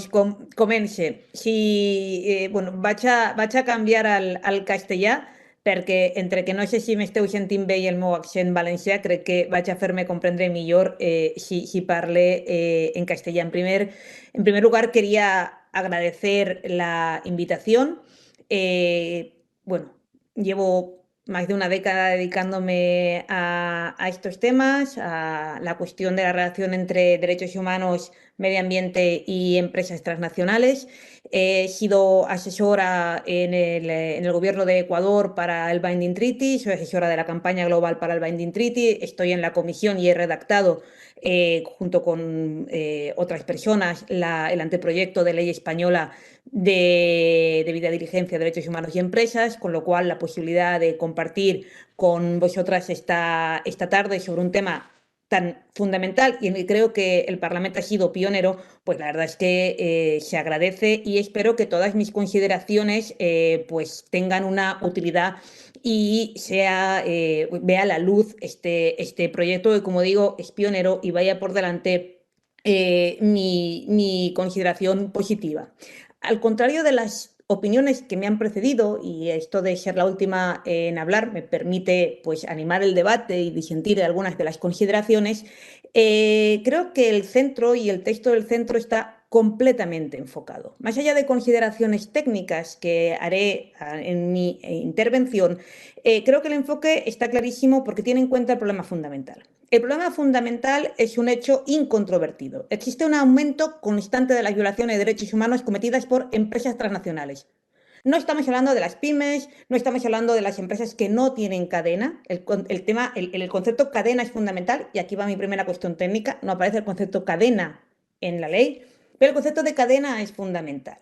doncs comença. Si, bueno, vaig a canviar al castellà perquè entre que no sé si m'esteu sentint bé i el meu accent valencià, crec que vaig a fer-me comprendre millor si parle en castellà. En primer lugar, quería agradecer la invitación. Bueno, llevo más de una década dedicándome a estos temas, a la cuestión de la relación entre derechos humanos, medio ambiente y empresas transnacionales. He sido asesora en el gobierno de Ecuador para el Binding Treaty, soy asesora de la campaña global para el Binding Treaty, estoy en la comisión y he redactado junto con otras personas el anteproyecto de ley española de debida diligencia de derechos humanos y empresas, con lo cual la posibilidad de compartir con vosotras esta tarde sobre un tema tan fundamental y en el que creo que el Parlamento ha sido pionero, pues la verdad es que se agradece y espero que todas mis consideraciones pues tengan una utilidad y vea la luz este proyecto que, como digo, es pionero y vaya por delante mi consideración positiva. Al contrario de las opiniones que me han precedido, y esto de ser la última en hablar me permite pues animar el debate y disentir de algunas de las consideraciones, creo que el centro y el texto del centro está completamente enfocado. Más allá de consideraciones técnicas que haré en mi intervención, creo que el enfoque está clarísimo porque tiene en cuenta el problema fundamental. El problema fundamental es un hecho incontrovertido. Existe un aumento constante de las violaciones de derechos humanos cometidas por empresas transnacionales. No estamos hablando de las pymes, no estamos hablando de las empresas que no tienen cadena. El concepto cadena es fundamental y aquí va mi primera cuestión técnica. No aparece el concepto cadena en la ley, pero el concepto de cadena es fundamental.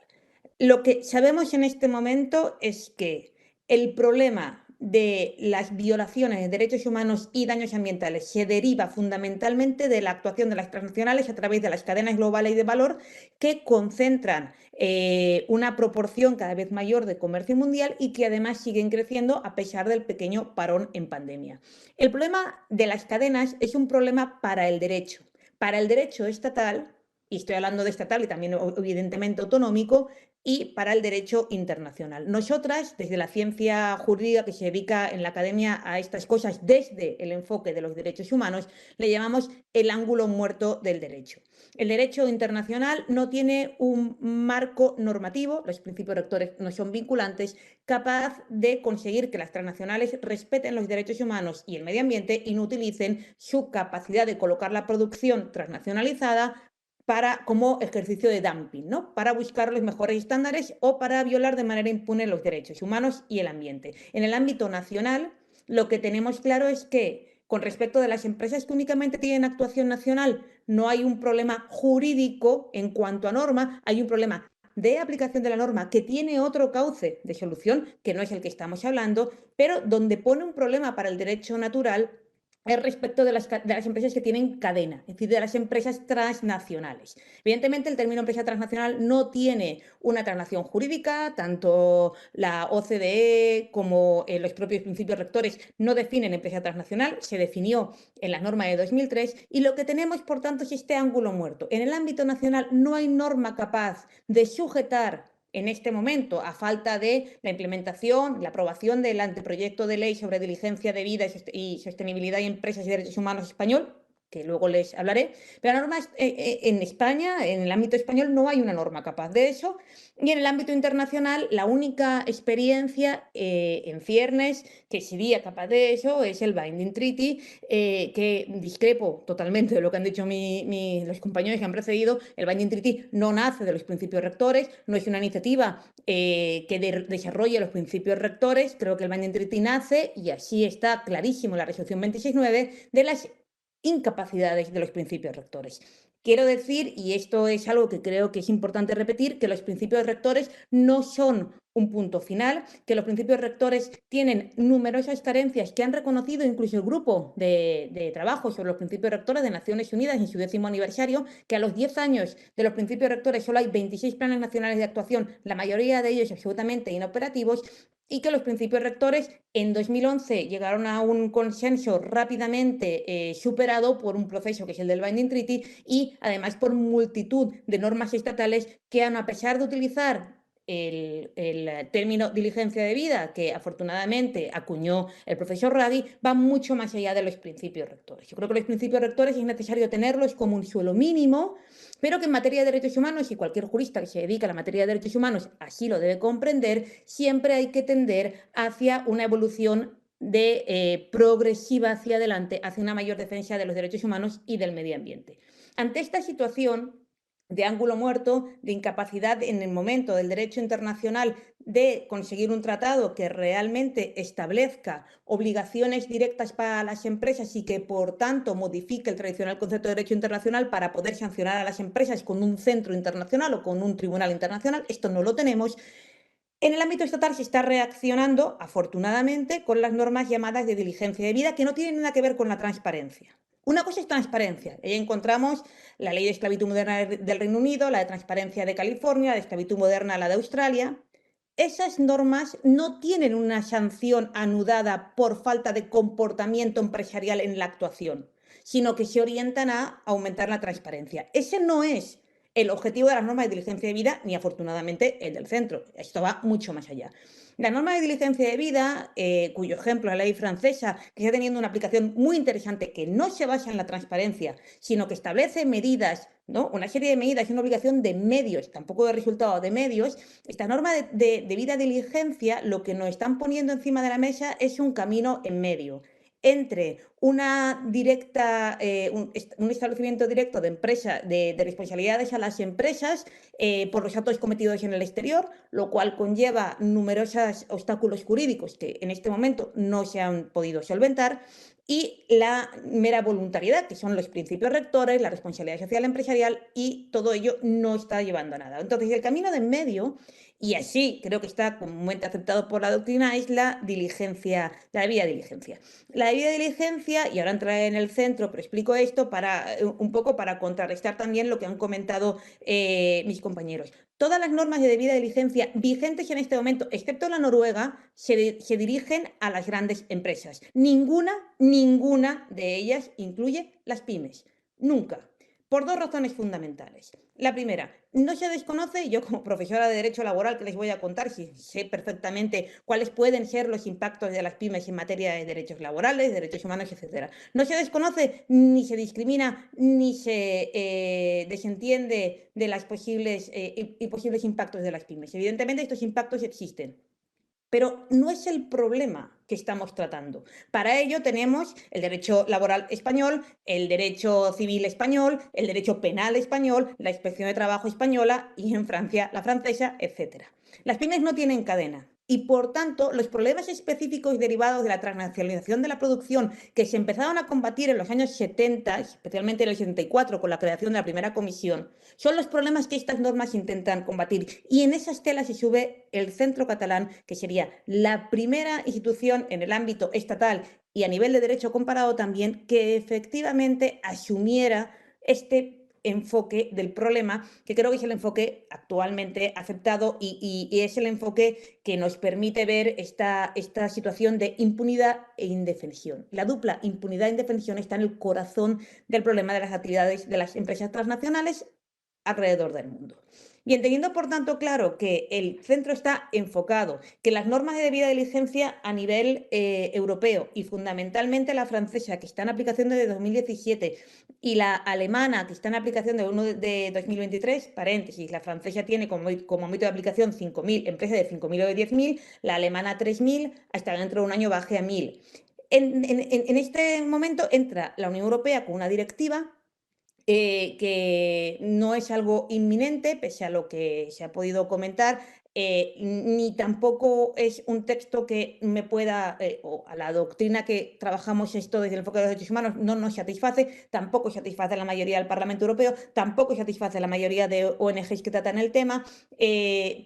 Lo que sabemos en este momento es que el problema de las violaciones de derechos humanos y daños ambientales se deriva fundamentalmente de la actuación de las transnacionales a través de las cadenas globales de valor que concentran una proporción cada vez mayor de comercio mundial y que además siguen creciendo a pesar del pequeño parón en pandemia. El problema de las cadenas es un problema para el derecho. Para el derecho estatal, y estoy hablando de estatal y también evidentemente autonómico, y para el derecho internacional. Nosotras, desde la ciencia jurídica que se dedica en la academia a estas cosas desde el enfoque de los derechos humanos, le llamamos el ángulo muerto del derecho. El derecho internacional no tiene un marco normativo, los principios rectores no son vinculantes, capaz de conseguir que las transnacionales respeten los derechos humanos y el medio ambiente y no utilicen su capacidad de colocar la producción transnacionalizada como ejercicio de dumping, ¿no? Para buscar los mejores estándares o para violar de manera impune los derechos humanos y el ambiente. En el ámbito nacional, lo que tenemos claro es que con respecto de las empresas que únicamente tienen actuación nacional, no hay un problema jurídico en cuanto a norma, hay un problema de aplicación de la norma que tiene otro cauce de solución, que no es el que estamos hablando, pero donde pone un problema para el derecho natural es respecto de las empresas que tienen cadena, es decir, de las empresas transnacionales. Evidentemente, el término empresa transnacional no tiene una traslación jurídica, tanto la OCDE como los propios principios rectores no definen empresa transnacional, se definió en la norma de 2003 y lo que tenemos, por tanto, es este ángulo muerto. En el ámbito nacional no hay norma capaz de sujetar en este momento, a falta de la implementación, la aprobación del anteproyecto de ley sobre diligencia debida y sostenibilidad y empresas y derechos humanos español, que luego les hablaré, pero la norma en España, en el ámbito español, no hay una norma capaz de eso, y en el ámbito internacional, la única experiencia en ciernes que sería capaz de eso es el Binding Treaty, que discrepo totalmente de lo que han dicho los compañeros que han precedido. El Binding Treaty no nace de los principios rectores, no es una iniciativa que desarrolle los principios rectores. Creo que el Binding Treaty nace, y así está clarísimo en la resolución 26.9, de las incapacidades de los principios rectores. Quiero decir, y esto es algo que creo que es importante repetir, que los principios rectores no son un punto final, que los principios rectores tienen numerosas carencias que han reconocido incluso el grupo de trabajo sobre los principios rectores de Naciones Unidas en su 10º aniversario, que a los 10 años de los principios rectores solo hay 26 planes nacionales de actuación, la mayoría de ellos absolutamente inoperativos, y que los principios rectores en 2011 llegaron a un consenso rápidamente superado por un proceso que es el del Binding Treaty y además por multitud de normas estatales que a pesar de utilizar el término diligencia debida, que afortunadamente acuñó el profesor Raggi, va mucho más allá de los principios rectores. Yo creo que los principios rectores es necesario tenerlos como un suelo mínimo, pero que en materia de derechos humanos, y cualquier jurista que se dedica a la materia de derechos humanos así lo debe comprender, siempre hay que tender hacia una evolución progresiva hacia adelante, hacia una mayor defensa de los derechos humanos y del medio ambiente. Ante esta situación de ángulo muerto, de incapacidad en el momento del derecho internacional de conseguir un tratado que realmente establezca obligaciones directas para las empresas y que, por tanto, modifique el tradicional concepto de derecho internacional para poder sancionar a las empresas con un centro internacional o con un tribunal internacional, esto no lo tenemos. En el ámbito estatal se está reaccionando, afortunadamente, con las normas llamadas de diligencia debida, que no tienen nada que ver con la transparencia. Una cosa es transparencia. Ahí encontramos la ley de esclavitud moderna del Reino Unido, la de transparencia de California, la de esclavitud moderna, la de Australia. Esas normas no tienen una sanción anudada por falta de comportamiento empresarial en la actuación, sino que se orientan a aumentar la transparencia. Ese no es el objetivo de las normas de diligencia debida, ni afortunadamente el del centro. Esto va mucho más allá. La norma de diligencia debida, cuyo ejemplo es la ley francesa, que está teniendo una aplicación muy interesante, que no se basa en la transparencia, sino que establece medidas, ¿no? Una serie de medidas y una obligación de medios, tampoco de resultado de medios. Esta norma de debida diligencia lo que nos están poniendo encima de la mesa es un camino en medio entre una directa, un establecimiento directo de empresa, de responsabilidades a las empresas por los actos cometidos en el exterior, lo cual conlleva numerosos obstáculos jurídicos que en este momento no se han podido solventar, y la mera voluntariedad, que son los principios rectores, la responsabilidad social empresarial, y todo ello no está llevando a nada. Entonces, el camino de en medio, y así creo que está comúnmente aceptado por la doctrina, es la diligencia, la debida diligencia. La debida diligencia, y ahora entraré en el centro, pero explico esto un poco para contrarrestar también lo que han comentado mis compañeros. Todas las normas de debida diligencia vigentes en este momento, excepto la noruega, se dirigen a las grandes empresas. Ninguna de ellas incluye las pymes. Nunca. Por dos razones fundamentales. La primera, no se desconoce, yo como profesora de Derecho Laboral que les voy a contar, si sé perfectamente cuáles pueden ser los impactos de las pymes en materia de derechos laborales, derechos humanos, etcétera. No se desconoce, ni se discrimina, ni se desentiende de las posibles impactos de las pymes. Evidentemente estos impactos existen. Pero no es el problema que estamos tratando. Para ello tenemos el derecho laboral español, el derecho civil español, el derecho penal español, la inspección de trabajo española y en Francia la francesa, etc. Las pymes no tienen cadena. Y, por tanto, los problemas específicos derivados de la transnacionalización de la producción que se empezaron a combatir en los años 70, especialmente en el 74 con la creación de la primera comisión, son los problemas que estas normas intentan combatir. Y en esa estela se sube el Centro Catalán, que sería la primera institución en el ámbito estatal y a nivel de derecho comparado también que efectivamente asumiera este enfoque del problema, que creo que es el enfoque actualmente aceptado y es el enfoque que nos permite ver esta situación de impunidad e indefensión. La dupla impunidad e indefensión está en el corazón del problema de las actividades de las empresas transnacionales alrededor del mundo. Bien, teniendo por tanto claro que el centro está enfocado, que las normas de debida diligencia a nivel europeo y fundamentalmente la francesa, que está en aplicación desde 2017, y la alemana, que está en aplicación de 1 de 2023, paréntesis, la francesa tiene como ámbito de aplicación 5.000, empresas de 5.000 o de 10.000, la alemana 3.000, hasta dentro de un año baje a 1.000. En este momento entra la Unión Europea con una directiva que no es algo inminente, pese a lo que se ha podido comentar, ni tampoco es un texto que me pueda, o a la doctrina que trabajamos esto desde el enfoque de los derechos humanos, no nos satisface, tampoco satisface a la mayoría del Parlamento Europeo, tampoco satisface a la mayoría de ONGs que tratan el tema,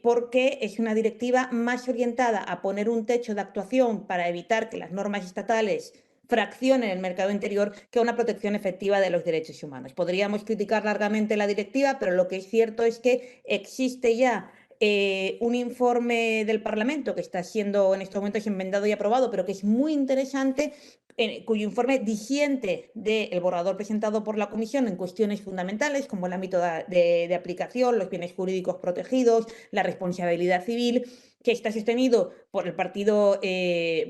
porque es una directiva más orientada a poner un techo de actuación para evitar que las normas estatales fracción en el mercado interior que una protección efectiva de los derechos humanos. Podríamos criticar largamente la directiva, pero lo que es cierto es que existe ya un informe del Parlamento que está siendo en estos momentos enmendado y aprobado, pero que es muy interesante, cuyo informe disiente del borrador presentado por la Comisión en cuestiones fundamentales como el ámbito de aplicación, los bienes jurídicos protegidos, la responsabilidad civil, que está sostenido por el partido,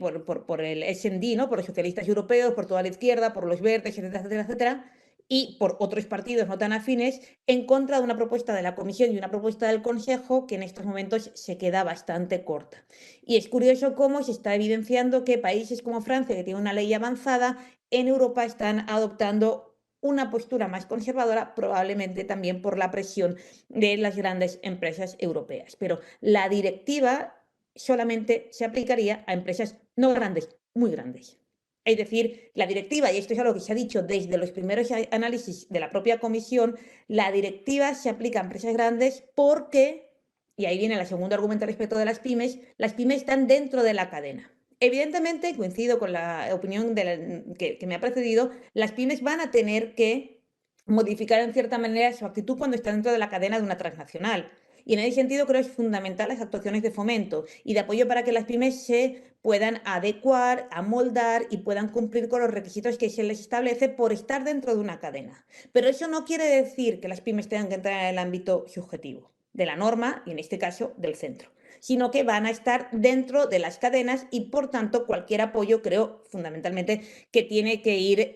por el S&D, ¿no? Por los socialistas europeos, por toda la izquierda, por los verdes, etcétera, etcétera, etcétera, y por otros partidos no tan afines, en contra de una propuesta de la Comisión y una propuesta del Consejo que en estos momentos se queda bastante corta. Y es curioso cómo se está evidenciando que países como Francia, que tiene una ley avanzada, en Europa están adoptando una postura más conservadora, probablemente también por la presión de las grandes empresas europeas. Pero la directiva solamente se aplicaría a empresas no grandes, muy grandes. Es decir, la directiva, y esto es algo que se ha dicho desde los primeros análisis de la propia comisión, la directiva se aplica a empresas grandes porque, y ahí viene el segundo argumento respecto de las pymes están dentro de la cadena. Evidentemente, coincido con la opinión que me ha precedido, las pymes van a tener que modificar en cierta manera su actitud cuando están dentro de la cadena de una transnacional. Y en ese sentido creo que es fundamental las actuaciones de fomento y de apoyo para que las pymes se puedan adecuar, amoldar y puedan cumplir con los requisitos que se les establece por estar dentro de una cadena. Pero eso no quiere decir que las pymes tengan que entrar en el ámbito subjetivo de la norma y en este caso del centro, sino que van a estar dentro de las cadenas y por tanto cualquier apoyo creo fundamentalmente que tiene que ir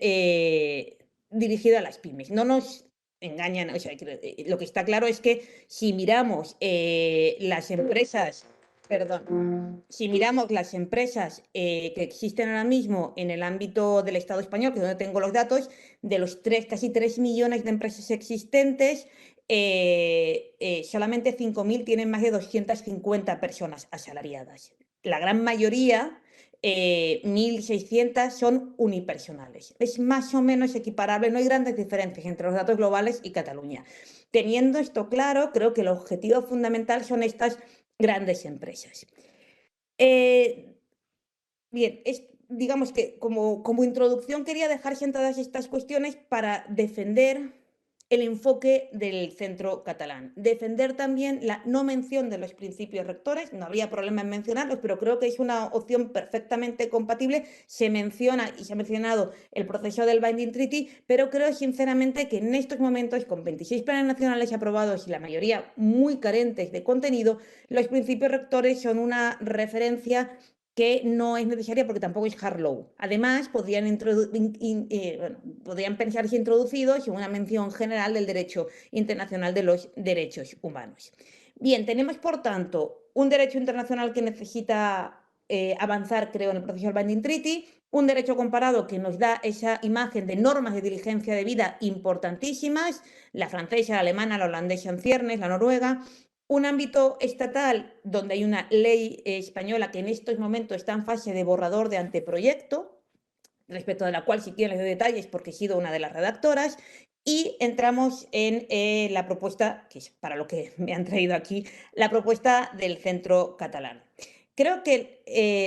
dirigido a las pymes. No nos engañan, o sea, lo que está claro es que si miramos las empresas, perdón, si miramos las empresas que existen ahora mismo en el ámbito del Estado español, que es donde tengo los datos, de los casi 3 millones de empresas existentes, solamente 5.000 tienen más de 250 personas asalariadas. La gran mayoría 1.600 son unipersonales. Es más o menos equiparable, no hay grandes diferencias entre los datos globales y Cataluña. Teniendo esto claro, creo que el objetivo fundamental son estas grandes empresas. Bien, digamos que como introducción quería dejar sentadas estas cuestiones para defender el enfoque del centro catalán. Defender también la no mención de los principios rectores, no habría problema en mencionarlos, pero creo que es una opción perfectamente compatible. Se menciona y se ha mencionado el proceso del Binding Treaty, pero creo sinceramente que en estos momentos, con 26 planes nacionales aprobados y la mayoría muy carentes de contenido, los principios rectores son una referencia que no es necesaria porque tampoco es hard law. Además, podrían pensarse introducidos en una mención general del derecho internacional de los derechos humanos. Bien, tenemos, por tanto, un derecho internacional que necesita avanzar, creo, en el proceso del Binding Treaty, un derecho comparado que nos da esa imagen de normas de diligencia debida importantísimas, la francesa, la alemana, la holandesa en ciernes, la noruega, un ámbito estatal donde hay una ley española que en estos momentos está en fase de borrador de anteproyecto, respecto de la cual si quieren les doy detalles porque he sido una de las redactoras, y entramos en la propuesta, que es para lo que me han traído aquí, la propuesta del Centro Catalán. Creo que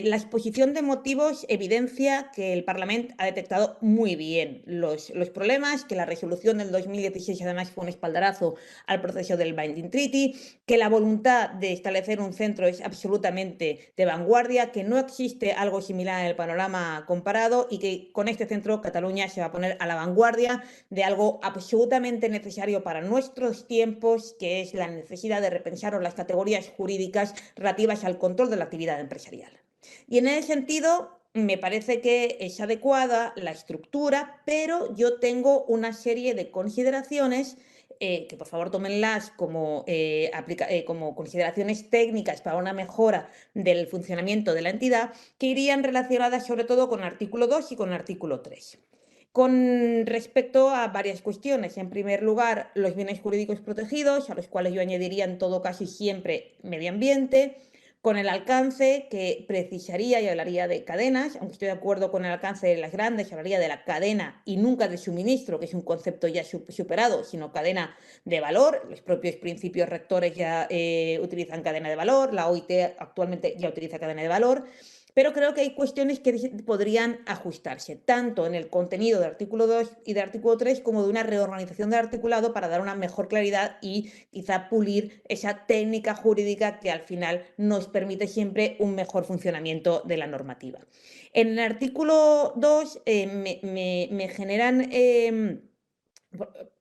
la exposición de motivos evidencia que el Parlamento ha detectado muy bien los problemas, que la resolución del 2016 además fue un espaldarazo al proceso del Binding Treaty, que la voluntad de establecer un centro es absolutamente de vanguardia, que no existe algo similar en el panorama comparado y que con este centro Cataluña se va a poner a la vanguardia de algo absolutamente necesario para nuestros tiempos, que es la necesidad de repensar las categorías jurídicas relativas al control de la actividad empresarial. Y en ese sentido, me parece que es adecuada la estructura, pero yo tengo una serie de consideraciones que por favor tómenlas como consideraciones técnicas para una mejora del funcionamiento de la entidad, que irían relacionadas sobre todo con el artículo 2 y con el artículo 3. Con respecto a varias cuestiones, en primer lugar, los bienes jurídicos protegidos, a los cuales yo añadiría en todo caso y siempre medio ambiente, con el alcance que precisaría y hablaría de cadenas, aunque estoy de acuerdo con el alcance de las grandes, hablaría de la cadena y nunca de suministro, que es un concepto ya superado, sino cadena de valor. Los propios principios rectores ya utilizan cadena de valor, la OIT actualmente ya utiliza cadena de valor. pero creo que hay cuestiones que podrían ajustarse, tanto en el contenido del artículo 2 y del artículo 3 como de una reorganización del articulado para dar una mejor claridad y quizá pulir esa técnica jurídica que al final nos permite siempre un mejor funcionamiento de la normativa. En el artículo 2 me generan...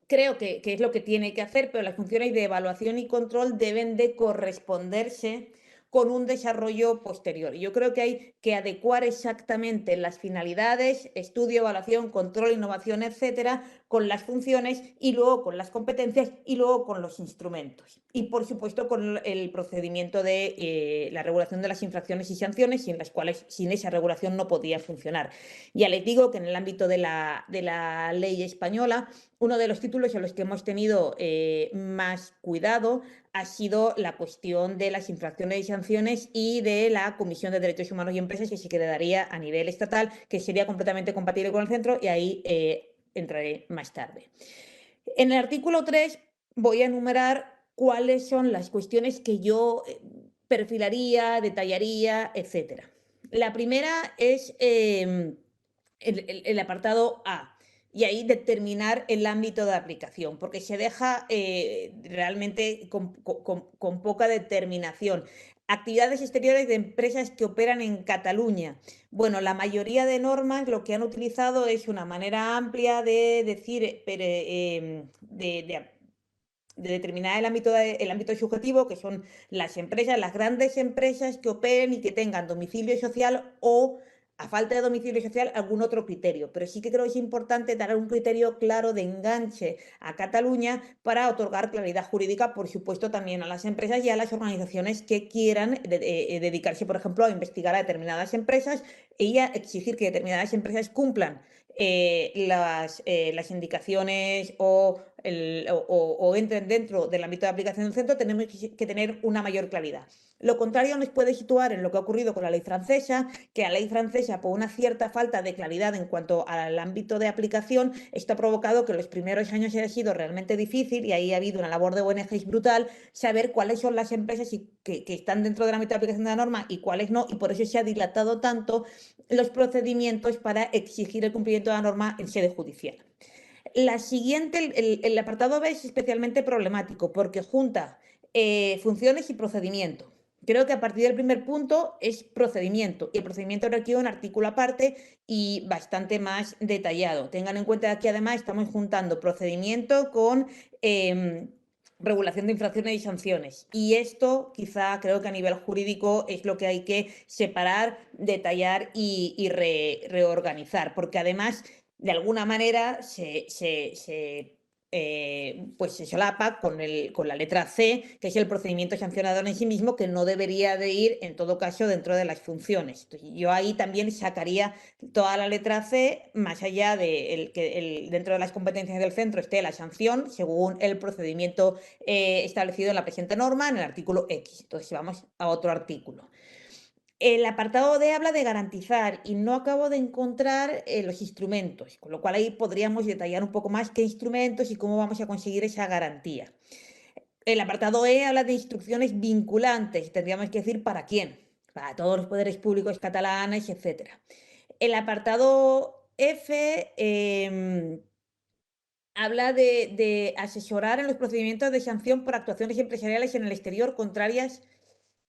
creo que es lo que tiene que hacer, pero las funciones de evaluación y control deben de corresponderse con un desarrollo posterior. Yo creo que hay que adecuar exactamente las finalidades, estudio, evaluación, control, innovación, etcétera, con las funciones y luego con las competencias y luego con los instrumentos. Y por supuesto con el procedimiento de la regulación de las infracciones y sanciones, sin las cuales sin esa regulación no podía funcionar. Ya les digo que en el ámbito de la ley española, uno de los títulos en los que hemos tenido más cuidado ha sido la cuestión de las infracciones y sanciones y de la Comisión de Derechos Humanos y Empresas, que se quedaría a nivel estatal, que sería completamente compatible con el centro, y ahí entraré más tarde. En el artículo 3 voy a enumerar cuáles son las cuestiones que yo perfilaría, detallaría, etcétera. La primera es el apartado A, y ahí determinar el ámbito de aplicación, porque se deja realmente con poca determinación. Actividades exteriores de empresas que operan en Cataluña. Bueno, la mayoría de normas lo que han utilizado es una manera amplia de decir, de determinar el ámbito subjetivo, que son las empresas, las grandes empresas que operen y que tengan domicilio social o, a falta de domicilio social, algún otro criterio. Pero sí que creo que es importante dar un criterio claro de enganche a Cataluña para otorgar claridad jurídica, por supuesto, también a las empresas y a las organizaciones que quieran dedicarse, por ejemplo, a investigar a determinadas empresas y a exigir que determinadas empresas cumplan las indicaciones o entren dentro del ámbito de aplicación del centro, tenemos que tener una mayor claridad. Lo contrario nos puede situar en lo que ha ocurrido con la ley francesa, que la ley francesa, por una cierta falta de claridad en cuanto al ámbito de aplicación, esto ha provocado que los primeros años haya sido realmente difícil, y ahí ha habido una labor de ONGs brutal, saber cuáles son las empresas que están dentro del ámbito de aplicación de la norma y cuáles no, y por eso se ha dilatado tanto los procedimientos para exigir el cumplimiento de la norma en sede judicial. La siguiente, el apartado B, es especialmente problemático porque junta funciones y procedimiento. Creo que a partir del primer punto es procedimiento, y el procedimiento requiere un artículo aparte y bastante más detallado. Tengan en cuenta que además estamos juntando procedimiento con regulación de infracciones y sanciones. Y esto quizá creo que a nivel jurídico es lo que hay que separar, detallar y reorganizar, porque además de alguna manera pues se solapa con la letra C, que es el procedimiento sancionador en sí mismo, que no debería de ir, en todo caso, dentro de las funciones. Entonces, yo ahí también sacaría toda la letra C, más allá de que dentro de las competencias del centro esté la sanción, según el procedimiento establecido en la presente norma, en el artículo X. Entonces, vamos a otro artículo. El apartado D habla de garantizar y no acabo de encontrar los instrumentos, con lo cual ahí podríamos detallar un poco más qué instrumentos y cómo vamos a conseguir esa garantía. El apartado E habla de instrucciones vinculantes, tendríamos que decir para quién, para todos los poderes públicos catalanes, etc. El apartado F habla de asesorar en los procedimientos de sanción por actuaciones empresariales en el exterior contrarias.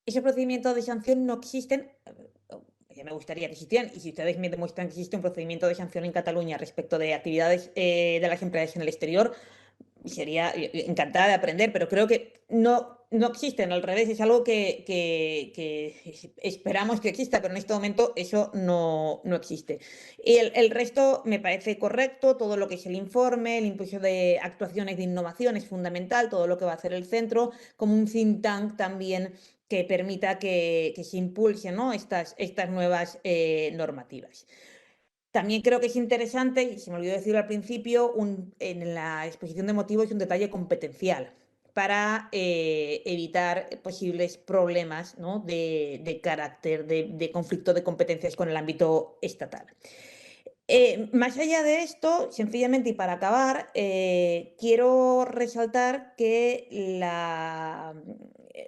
Esos procedimientos de sanción no existen. Ya me gustaría que existieran, y si ustedes me demuestran que existe un procedimiento de sanción en Cataluña respecto de actividades de las empresas en el exterior, sería encantada de aprender, pero creo que no existen, al revés, es algo que esperamos que exista, pero en este momento eso no existe. Y el resto me parece correcto, todo lo que es el informe, el impulso de actuaciones de innovación es fundamental, todo lo que va a hacer el centro, como un think tank también que permita que se impulsen, ¿no?, estas nuevas normativas. También creo que es interesante, y se me olvidó decirlo al principio, en la exposición de motivos, un detalle competencial para evitar posibles problemas, ¿no?, de carácter, de conflicto de competencias con el ámbito estatal. Más allá de esto, sencillamente y para acabar, quiero resaltar que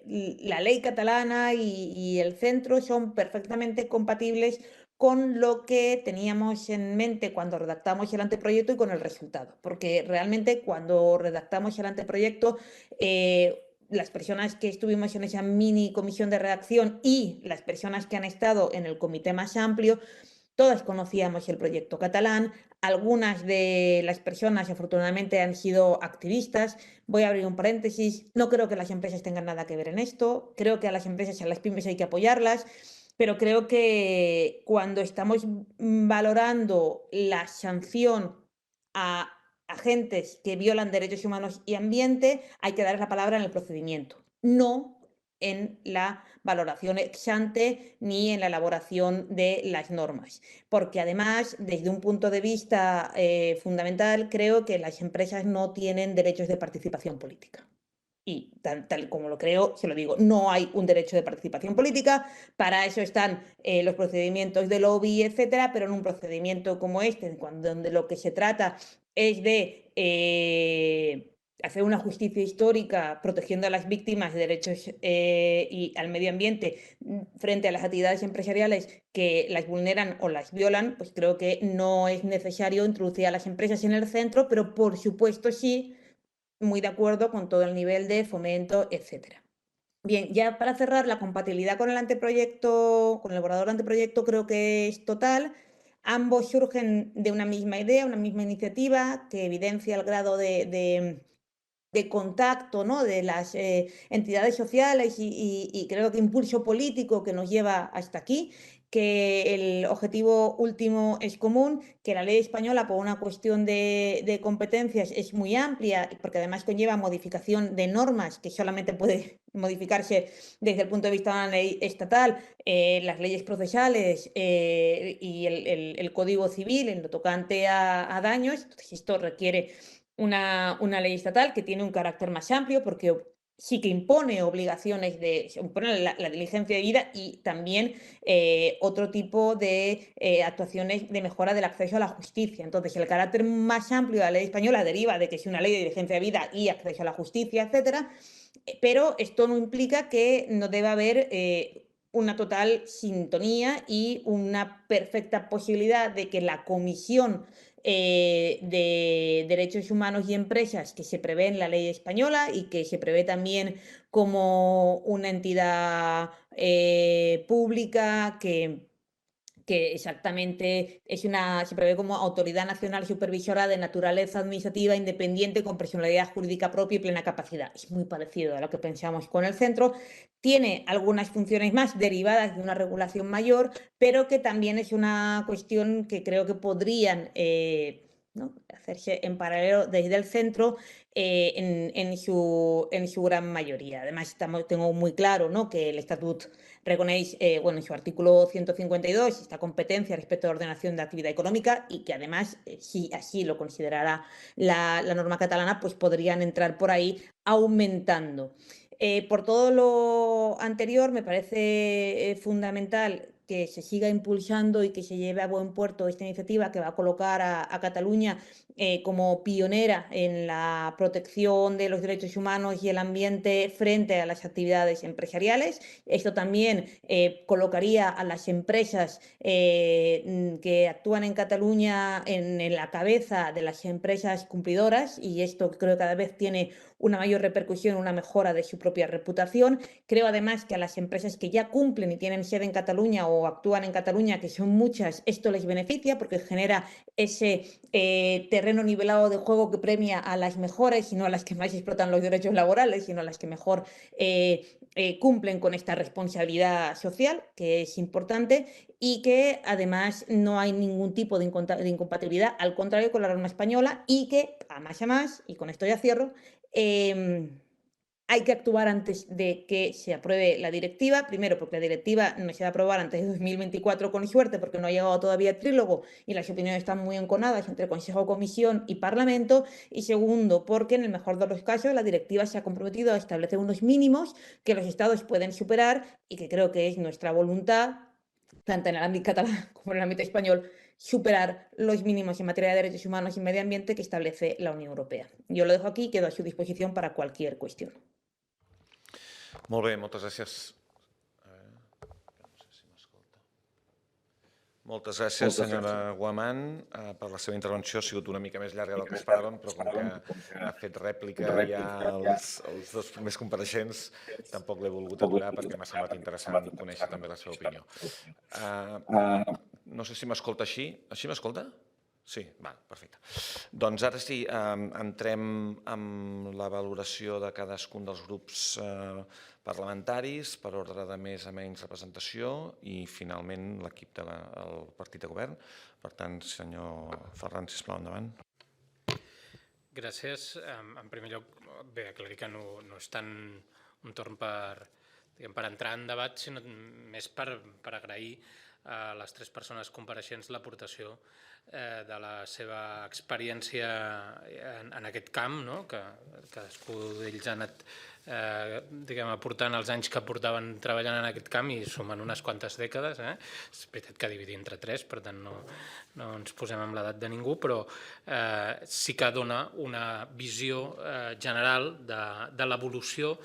la ley catalana y el centro son perfectamente compatibles con lo que teníamos en mente cuando redactamos el anteproyecto y con el resultado. Porque realmente cuando redactamos el anteproyecto, las personas que estuvimos en esa mini comisión de redacción y las personas que han estado en el comité más amplio, todas conocíamos el proyecto catalán. Algunas de las personas, afortunadamente, han sido activistas. Voy a abrir un paréntesis. No creo que las empresas tengan nada que ver en esto. Creo que a las empresas y a las pymes hay que apoyarlas. Pero creo que cuando estamos valorando la sanción a agentes que violan derechos humanos y ambiente, hay que dar la palabra en el procedimiento, no en la valoración ex ante ni en la elaboración de las normas. Porque además, desde un punto de vista fundamental, creo que las empresas no tienen derechos de participación política. Y tal como lo creo, se lo digo, no hay un derecho de participación política, para eso están los procedimientos de lobby, etcétera, pero en un procedimiento como este, donde lo que se trata es de hacer una justicia histórica protegiendo a las víctimas de derechos y al medio ambiente frente a las actividades empresariales que las vulneran o las violan, pues creo que no es necesario introducir a las empresas en el centro, pero por supuesto sí muy de acuerdo con todo el nivel de fomento, etcétera. Bien, ya para cerrar, la compatibilidad con el anteproyecto, con el borrador de anteproyecto, creo que es total. Ambos surgen de una misma idea, una misma iniciativa que evidencia el grado de contacto, ¿no?, de las entidades sociales y creo que impulso político que nos lleva hasta aquí, que el objetivo último es común, que la ley española, por una cuestión de competencias, es muy amplia, porque además conlleva modificación de normas que solamente puede modificarse desde el punto de vista de una ley estatal, las leyes procesales y el Código Civil en lo tocante a daños. Entonces, esto requiere una ley estatal que tiene un carácter más amplio porque sí que impone obligaciones impone la diligencia de vida y también otro tipo de actuaciones de mejora del acceso a la justicia. Entonces, el carácter más amplio de la ley española deriva de que es una ley de diligencia de vida y acceso a la justicia, etcétera, pero esto no implica que no deba haber una total sintonía y una perfecta posibilidad de que la Comisión de Derechos Humanos y Empresas, que se prevé en la ley española y que se prevé también como una entidad pública que exactamente se prevé como Autoridad Nacional Supervisora de Naturaleza Administrativa Independiente con personalidad jurídica propia y plena capacidad. Es muy parecido a lo que pensamos con el centro. Tiene algunas funciones más derivadas de una regulación mayor, pero que también es una cuestión que creo que podrían ¿no?, hacerse en paralelo desde el centro en su gran mayoría. Además, tengo muy claro, ¿no?, que el Estatut reconéis, bueno, en su artículo 152, esta competencia respecto a la ordenación de actividad económica y que además, si así lo considerara la norma catalana, pues podrían entrar por ahí aumentando. Por todo lo anterior, me parece fundamental que se siga impulsando y que se lleve a buen puerto esta iniciativa que va a colocar a Cataluña como pionera en la protección de los derechos humanos y el ambiente frente a las actividades empresariales. Esto también colocaría a las empresas que actúan en Cataluña en la cabeza de las empresas cumplidoras, y esto creo que cada vez tiene una mayor repercusión, una mejora de su propia reputación. Creo además que a las empresas que ya cumplen y tienen sede en Cataluña o actúan en Cataluña, que son muchas, esto les beneficia porque genera ese terreno nivelado de juego que premia a las mejores y no a las que más explotan los derechos laborales, sino a las que mejor cumplen con esta responsabilidad social, que es importante, y que además no hay ningún tipo de incompatibilidad, al contrario, con la norma española, y que, a más, y con esto ya cierro, hay que actuar antes de que se apruebe la directiva. Primero, porque la directiva no se va a aprobar antes de 2024 con suerte, porque no ha llegado todavía el trílogo y las opiniones están muy enconadas entre Consejo, Comisión y Parlamento. Y segundo, porque en el mejor de los casos la directiva se ha comprometido a establecer unos mínimos que los Estados pueden superar y que creo que es nuestra voluntad, tanto en el ámbito catalán como en el ámbito español, superar los mínimos en materia de derechos humanos y medio ambiente que establece la Unión Europea. Yo lo dejo aquí y quedo a su disposición para cualquier cuestión. Molt bé, moltes gràcies. Moltes gràcies, senyora Guamán, per la seva intervenció. Ha sigut una mica més llarga del que esperàvem, però com que ha fet rèplica ja els dos primers compareixents, tampoc l'he volgut aturar perquè m'ha semblat interessant conèixer també la seva opinió. No sé si m'escolta així. Així m'escolta? Sí, perfecte. Doncs ara sí, entrem amb la valoració de cadascun dels grups parlamentaris per ordre de més a menys representació i finalment l'equip del partit de govern. Per tant, senyor Ferran, sisplau, endavant. Gràcies. En primer lloc, bé, aclarir que no és tant un torn per entrar en debat, sinó més per agrair a les tres persones compareixents l'aportació de la seva experiència en aquest camp, que cadascú d'ells ha anat aportant els anys que portaven treballant en aquest camp i sumen unes quantes dècades. És veritat que dividir entre tres, per tant no ens posem amb l'edat de ningú, però sí que dona una visió general de l'evolució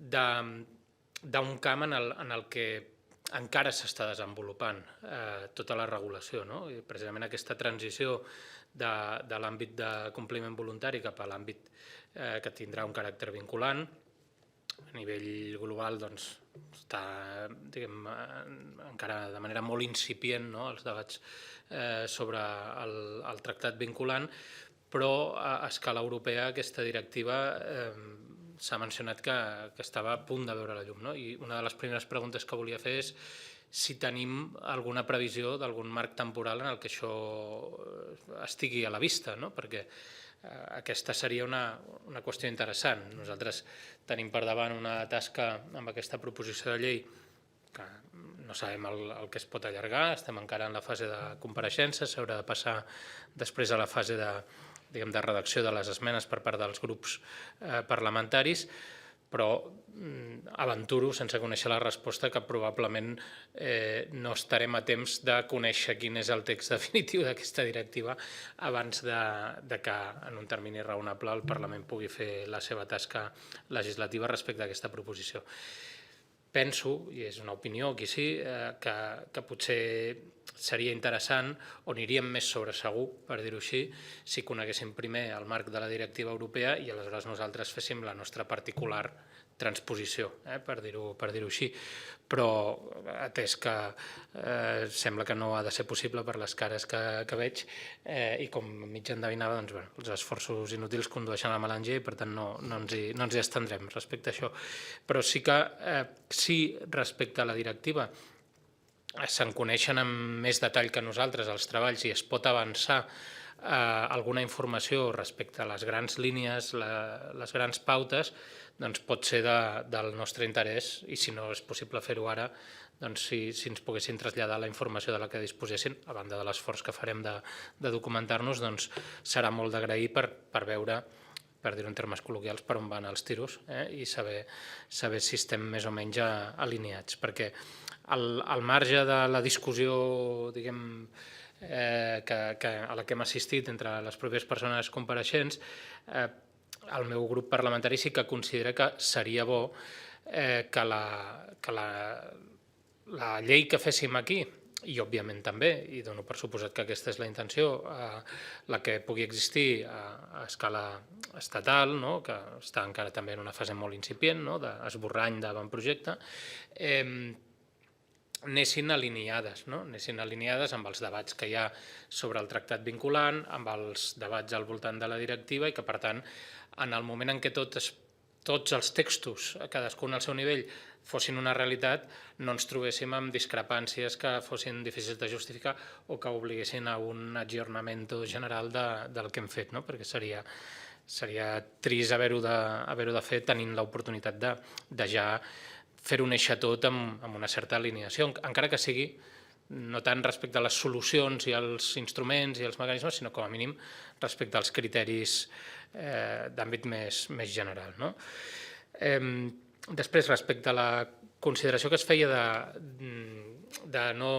d'un camp en el que encara s'està desenvolupant tota la regulació. I precisament aquesta transició de l'àmbit de compliment voluntari cap a l'àmbit que tindrà un caràcter vinculant, a nivell global està encara de manera molt incipient els debats sobre el tractat vinculant, però a escala europea aquesta directiva s'ha mencionat que estava a punt de veure la llum. I una de les primeres preguntes que volia fer és si tenim alguna previsió d'algun marc temporal en el que això estigui a la vista, perquè aquesta seria una qüestió interessant. Nosaltres tenim per davant una tasca amb aquesta proposició de llei que no sabem el que es pot allargar, estem encara en la fase de compareixença, s'haurà de passar després a la fase de redacció de les esmenes per part dels grups parlamentaris, però aventuro, sense conèixer la resposta, que probablement no estarem a temps de conèixer quin és el text definitiu d'aquesta directiva abans de que en un termini raonable el Parlament pugui fer la seva tasca legislativa respecte a aquesta proposició. Penso, i és una opinió, aquí sí, que potser seria interessant o aniríem més sobre segur, per dir-ho així, si coneguéssim primer el marc de la directiva europea i aleshores nosaltres féssim la nostra particular transposició, per dir-ho així. Però atès que sembla que no ha de ser possible per les cares que veig i com mig endevinava, els esforços inútils condueixen a la melangia i per tant no ens hi estendrem respecte a això. Però sí que respecte a la directiva se'n coneixen amb més detall que nosaltres els treballs i es pot avançar alguna informació respecte a les grans línies, les grans pautes, doncs pot ser del nostre interès i si no és possible fer-ho ara, doncs si ens poguessin traslladar la informació de la que disposessin, a banda de l'esforç que farem de documentar-nos, doncs serà molt d'agrair per veure, per dir-ho en termes col·loquials, per on van els tiros i saber si estem més o menys alineats, perquè al marge de la discussió, diguem, a la que hem assistit entre les pròpies persones compareixents, el meu grup parlamentari sí que considera que seria bo que la llei que féssim aquí, i òbviament també, i dono per suposat que aquesta és la intenció, la que pugui existir a escala estatal, que està encara també en una fase molt incipient, d'esborrany d'avantprojecte, anessin alineades amb els debats que hi ha sobre el tractat vinculant, amb els debats al voltant de la directiva i que, per tant, en el moment en què tots els textos, cadascun al seu nivell, fossin una realitat, no ens trobéssim amb discrepàncies que fossin difícils de justificar o que obliguessin a un aggiornament general del que hem fet, perquè seria trist haver-ho de fer tenint l'oportunitat de ja fer-ho néixer tot amb una certa alineació, encara que sigui no tant respecte a les solucions i als instruments i als mecanismes, sinó com a mínim respecte als criteris d'àmbit més general. Després, respecte a la consideració que es feia de no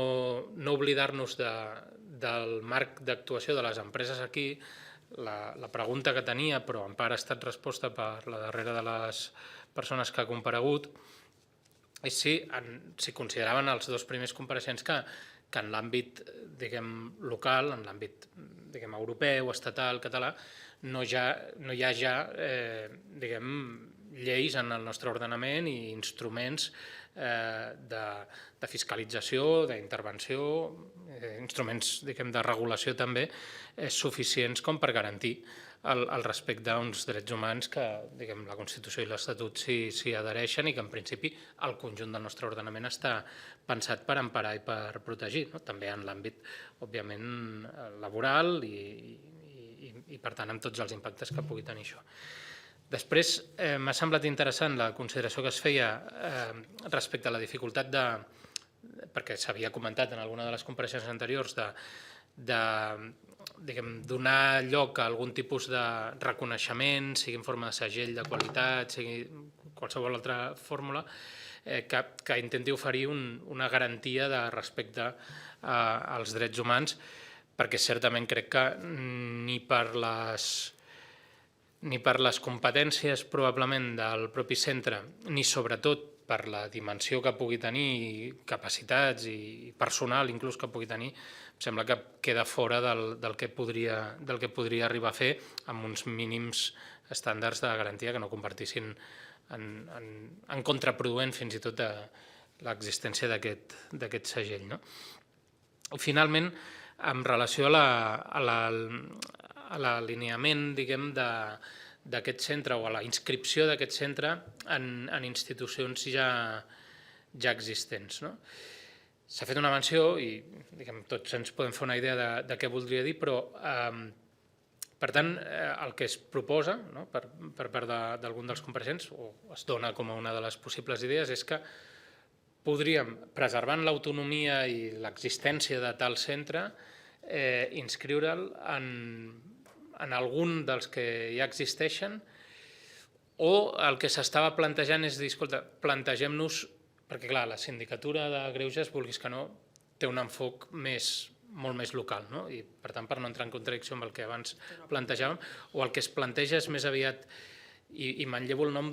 oblidar-nos del marc d'actuació de les empreses aquí, la pregunta que tenia, però en part ha estat resposta per la darrera de les persones que ha comparegut, és si consideraven els dos primers compareixents que en l'àmbit, local, en l'àmbit, europeu, estatal, català, no hi ha ja, lleis en el nostre ordenament i instruments de fiscalització, d'intervenció, instruments, de regulació també, suficients com per garantir el respecte a uns drets humans que la Constitució i l'Estatut s'hi adhereixen i que en principi el conjunt del nostre ordenament està pensat per emparar i per protegir, també en l'àmbit, òbviament, laboral i per tant amb tots els impactes que pugui tenir això. Després m'ha semblat interessant la consideració que es feia respecte a la dificultat perquè s'havia comentat en alguna de les compareixences anteriors, donar lloc a algun tipus de reconeixement, sigui en forma de segell de qualitat, sigui qualsevol altra fórmula, que intenti oferir una garantia de respecte als drets humans, perquè certament crec que ni per les competències probablement del propi centre, ni sobretot per la dimensió que pugui tenir, capacitats i personal inclús que pugui tenir, em sembla que queda fora del que podria arribar a fer amb uns mínims estàndards de garantia que no convertissin en contraproduent fins i tot l'existència d'aquest segell. Finalment, en relació a l'alineament, d'aquest centre o a la inscripció d'aquest centre en institucions ja existents. S'ha fet una menció i tots ens podem fer una idea de què voldria dir, però per tant el que es proposa per part d'algun dels compareixents, o es dona com a una de les possibles idees, és que podríem, preservant l'autonomia i l'existència de tal centre, inscriure'l en algun dels que ja existeixen, o el que s'estava plantejant és dir, escolta, plantegem-nos, perquè clar, la sindicatura de greuges, vulguis que no, té un enfoc molt més local, i per tant, per no entrar en contradicció amb el que abans plantejàvem, o el que es planteja és més aviat, i manllevo el nom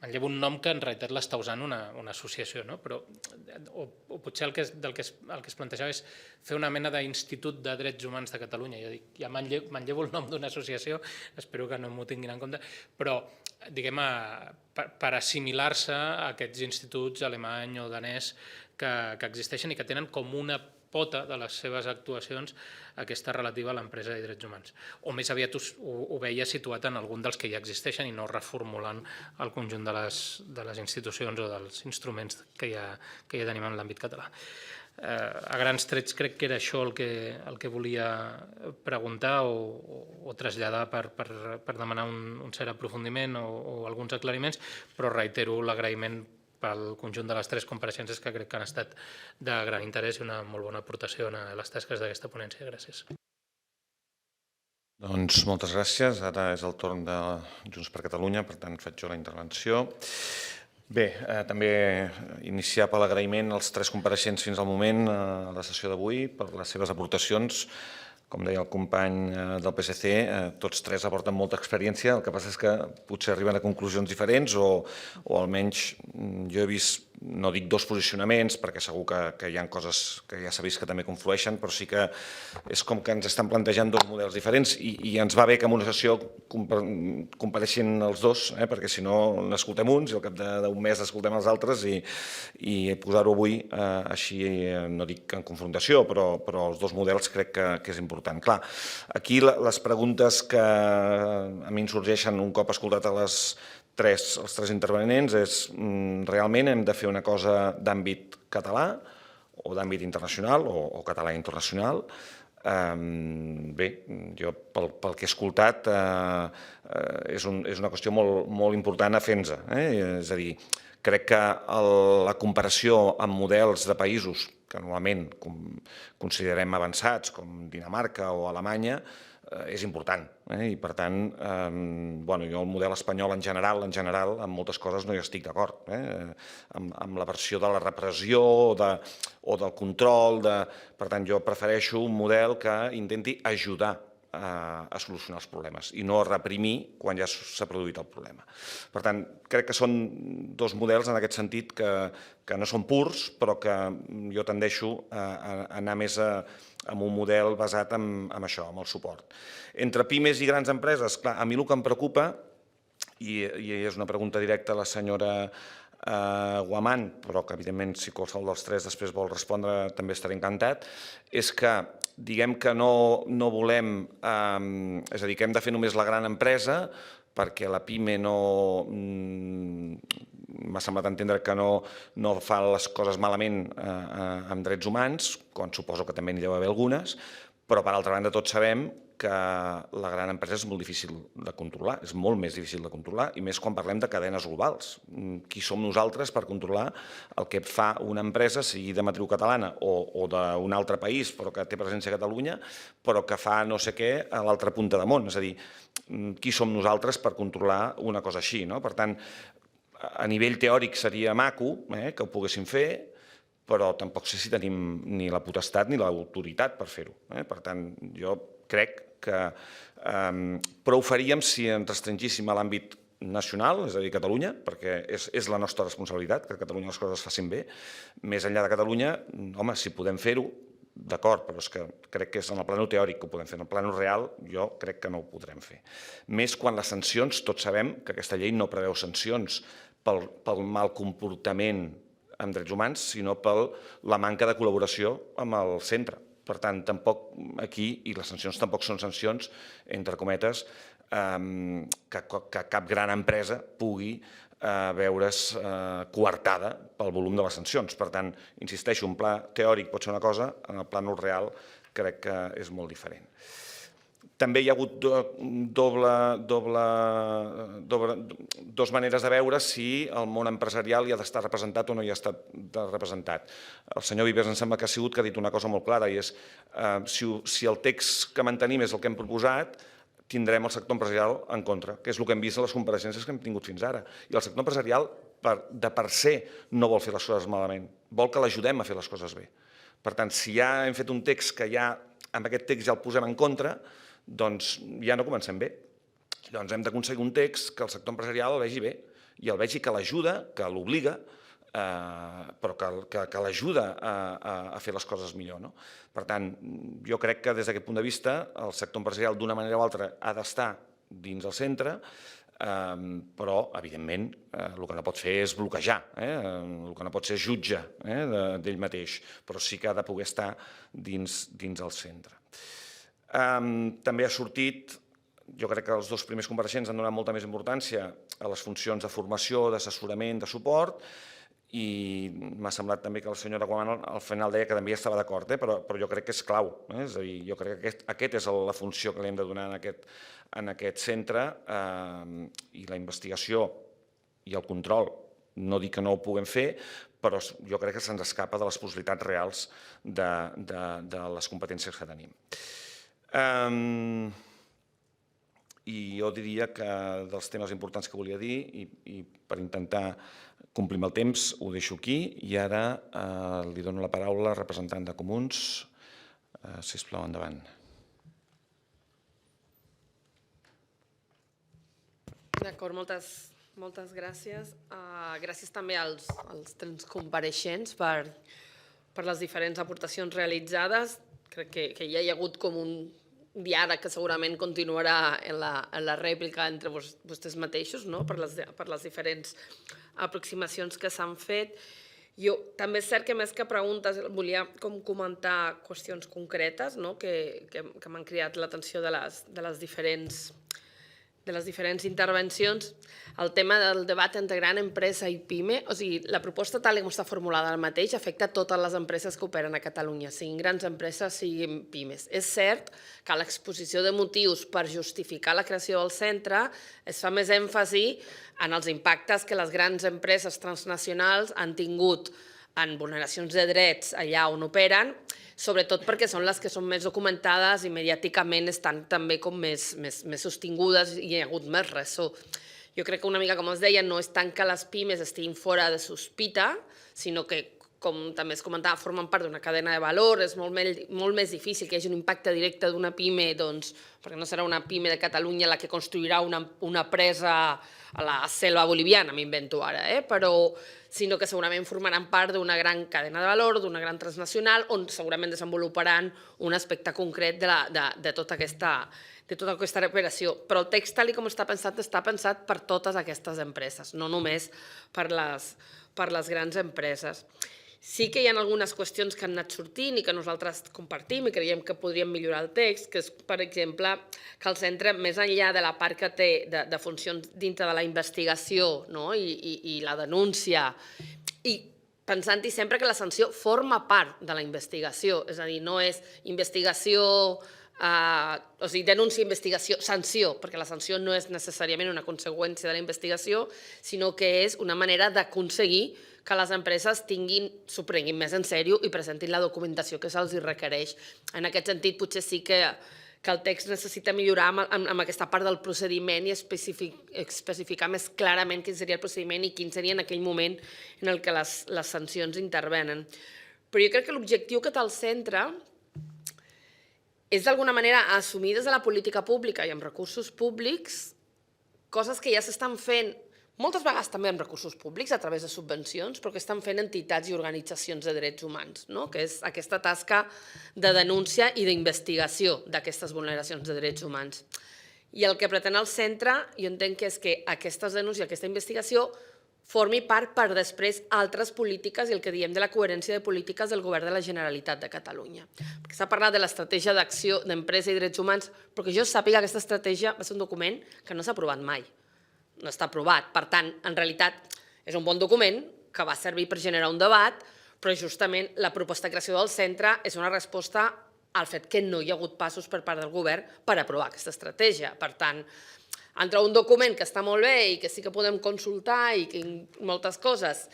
manllevo un nom que en realitat l'està usant una associació, però o potser el que es plantejava és fer una mena d'institut de drets humans de Catalunya. Ja manllevo el nom d'una associació, espero que no m'ho tinguin en compte, però per assimilar-se a aquests instituts alemany o danès que existeixen i que tenen com una pota de les seves actuacions aquesta relativa a l'empresa i drets humans. O més aviat ho veia situat en algun dels que ja existeixen i no reformulant el conjunt de les institucions o dels instruments que ja tenim en l'àmbit català. A grans trets crec que era això el que volia preguntar o traslladar per demanar un cert aprofundiment o alguns aclariments, però reitero l'agraïment pel conjunt de les tres compareixences que crec que han estat de gran interès i una molt bona aportació a les tasques d'aquesta ponència. Gràcies. Doncs moltes gràcies. Ara és el torn de Junts per Catalunya, per tant faig jo la intervenció. Bé, també iniciar per l'agraïment als tres compareixents fins al moment a la sessió d'avui per les seves aportacions. Com deia el company del PSC, tots tres aporten molta experiència, el que passa és que potser arriben a conclusions diferents o almenys jo he vist, no dic dos posicionaments, perquè segur que hi ha coses que ja s'ha vist que també conflueixen, però sí que és com que ens estan plantejant dos models diferents i ens va bé que en una sessió compareixin els dos, perquè si no n'escoltem uns i al cap d'un mes escoltem els altres i posar-ho avui així, no dic en confrontació, però els dos models crec que és important. Clar, aquí les preguntes que a mi em sorgeixen un cop escoltat els tres intervenents és realment hem de fer una cosa d'àmbit català o d'àmbit internacional o català internacional. Bé, jo pel que he escoltat és una qüestió molt important a fer-nos. És a dir, crec que la comparació amb models de països que normalment considerem avançats, com Dinamarca o Alemanya, és important. I, per tant, jo el model espanyol en general, amb moltes coses no hi estic d'acord. Amb la versió de la repressió o del control. Per tant, jo prefereixo un model que intenti ajudar a solucionar els problemes i no a reprimir quan ja s'ha produït el problema. Per tant, crec que són dos models en aquest sentit que no són purs, però que jo tendeixo a anar més amb un model basat en això, en el suport. Entre pimes i grans empreses, clar, a mi el que em preocupa, i és una pregunta directa a la senyora Guamán, però que evidentment si qualsevol dels tres després vol respondre també estaré encantat, és que diguem que no volem, és a dir, que hem de fer només la gran empresa perquè la PIME m'ha semblat entendre que no fa les coses malament amb drets humans, quan suposo que també n'hi deu haver algunes, però per altra banda tots sabem que la gran empresa és molt difícil de controlar, és molt més difícil de controlar, i més quan parlem de cadenes globals. Qui som nosaltres per controlar el que fa una empresa, sigui de matriu catalana o d'un altre país, però que té presència a Catalunya, però que fa no sé què a l'altra punta de món? És a dir, qui som nosaltres per controlar una cosa així? Per tant, a nivell teòric seria maco que ho poguéssim fer, però tampoc sé si tenim ni la potestat ni l'autoritat per fer-ho. Per tant, jo crec que prou faríem si ens restringíssim a l'àmbit nacional, és a dir, Catalunya, perquè és la nostra responsabilitat que a Catalunya les coses es facin bé. Més enllà de Catalunya, home, si podem fer-ho, d'acord, però és que crec que és en el plano teòric que ho podem fer. En el plano real jo crec que no ho podrem fer. Més quan les sancions, tots sabem que aquesta llei no preveu sancions pel mal comportament amb drets humans, sinó per la manca de col·laboració amb el centre. Per tant, tampoc aquí, i les sancions tampoc són sancions, entre cometes, que cap gran empresa pugui veure's coartada pel volum de les sancions. Per tant, insisteixo, un pla teòric pot ser una cosa, en el plànol real crec que és molt diferent. També hi ha hagut dues maneres de veure si el món empresarial hi ha d'estar representat o no hi ha estat representat. El senyor Vives em sembla que ha sigut que ha dit una cosa molt clara, i és si el text que mantenim és el que hem proposat, tindrem el sector empresarial en contra, que és el que hem vist a les compareixences que hem tingut fins ara. I el sector empresarial, de per se, no vol fer les coses malament, vol que l'ajudem a fer les coses bé. Per tant, si ja hem fet un text que ja, amb aquest text ja el posem en contra, doncs ja no comencem bé. Llavors hem d'aconseguir un text que el sector empresarial el vegi bé i el vegi que l'ajuda, que l'obliga, però que l'ajuda a fer les coses millor. Per tant, jo crec que des d'aquest punt de vista el sector empresarial d'una manera o altra ha d'estar dins el centre, però, evidentment, el que no pot fer és bloquejar, el que no pot ser és jutge d'ell mateix, però sí que ha de poder estar dins el centre. També ha sortit, jo crec que els dos primers compareixents han donat molta més importància a les funcions de formació, d'assessorament, de suport, i m'ha semblat també que la senyora Guamán al final deia que també estava d'acord, però jo crec que és clau. És a dir, jo crec que aquesta és la funció que li hem de donar en aquest centre, i la investigació i el control, no dic que no ho puguem fer, però jo crec que se'ns escapa de les possibilitats reals de les competències que tenim. I jo diria que dels temes importants que volia dir, i per intentar complir amb el temps, ho deixo aquí, i ara li dono la paraula al representant de Comuns. Sisplau, endavant. D'acord, moltes gràcies. Gràcies també als tres compareixents per les diferents aportacions realitzades. Crec que ja hi ha hagut com un diàleg que segurament continuarà en la rèplica entre vostès mateixos, per les diferents aproximacions que s'han fet. També és cert que més que preguntes volia comentar qüestions concretes que m'han cridat l'atenció de les diferents intervencions. El tema del debat entre gran empresa i PIME, o sigui, la proposta tal com està formulada ara mateix afecta totes les empreses que operen a Catalunya, siguin grans empreses, siguin PIMEs. És cert que a l'exposició de motius per justificar la creació del centre es fa més èmfasi en els impactes que les grans empreses transnacionals han tingut en vulneracions de drets allà on operen, sobretot perquè són les que són més documentades i mediàticament estan també com més sostingudes i hi ha hagut més ressò. Jo crec que una mica, com es deia, no és tant que les pimes estiguin fora de sospita, sinó que com també es comentava, formen part d'una cadena de valor, és molt més difícil que hi hagi un impacte directe d'una pime, doncs, perquè no serà una pime de Catalunya la que construirà una presa a la selva boliviana, m'invento ara, però sinó que segurament formaran part d'una gran cadena de valor, d'una gran transnacional, on segurament desenvoluparan un aspecte concret de tota aquesta operació. Però el text, tal com està pensat per totes aquestes empreses, no només per les grans empreses. Sí que hi ha algunes qüestions que han anat sortint i que nosaltres compartim i creiem que podríem millorar el text, que és, per exemple, que el centre, més enllà de la part que té de funcions dintre de la investigació i la denúncia, i pensant-hi sempre que la sanció forma part de la investigació, és a dir, no és investigació, o sigui, denúncia, investigació, sanció, perquè la sanció no és necessàriament una conseqüència de la investigació, sinó que és una manera d'aconseguir que les empreses s'ho prenguin més en sèrio i presentin la documentació que se'ls requereix. En aquest sentit, potser sí que el text necessita millorar amb aquesta part del procediment i especificar més clarament quin seria el procediment i quin seria en aquell moment en el que les sancions intervenen. Però jo crec que l'objectiu que té el centre és d'alguna manera assumir des de la política pública i amb recursos públics coses que ja s'estan fent moltes vegades també amb recursos públics a través de subvencions, però que estan fent entitats i organitzacions de drets humans, que és aquesta tasca de denúncia i d'investigació d'aquestes vulneracions de drets humans. I el que pretén el centre, jo entenc que és que aquestes denúncies, aquesta investigació, formi part per després altres polítiques i el que diem de la coherència de polítiques del Govern de la Generalitat de Catalunya. Perquè s'ha parlat de l'estratègia d'acció d'empresa i drets humans, però que jo sàpiga que aquesta estratègia va ser un document que no s'ha aprovat mai. No està aprovat. Per tant, en realitat, és un bon document que va servir per generar un debat, però justament la proposta de creació del centre és una resposta al fet que no hi ha hagut passos per part del govern per aprovar aquesta estratègia. Per tant, entre un document que està molt bé i que sí que podem consultar i moltes coses,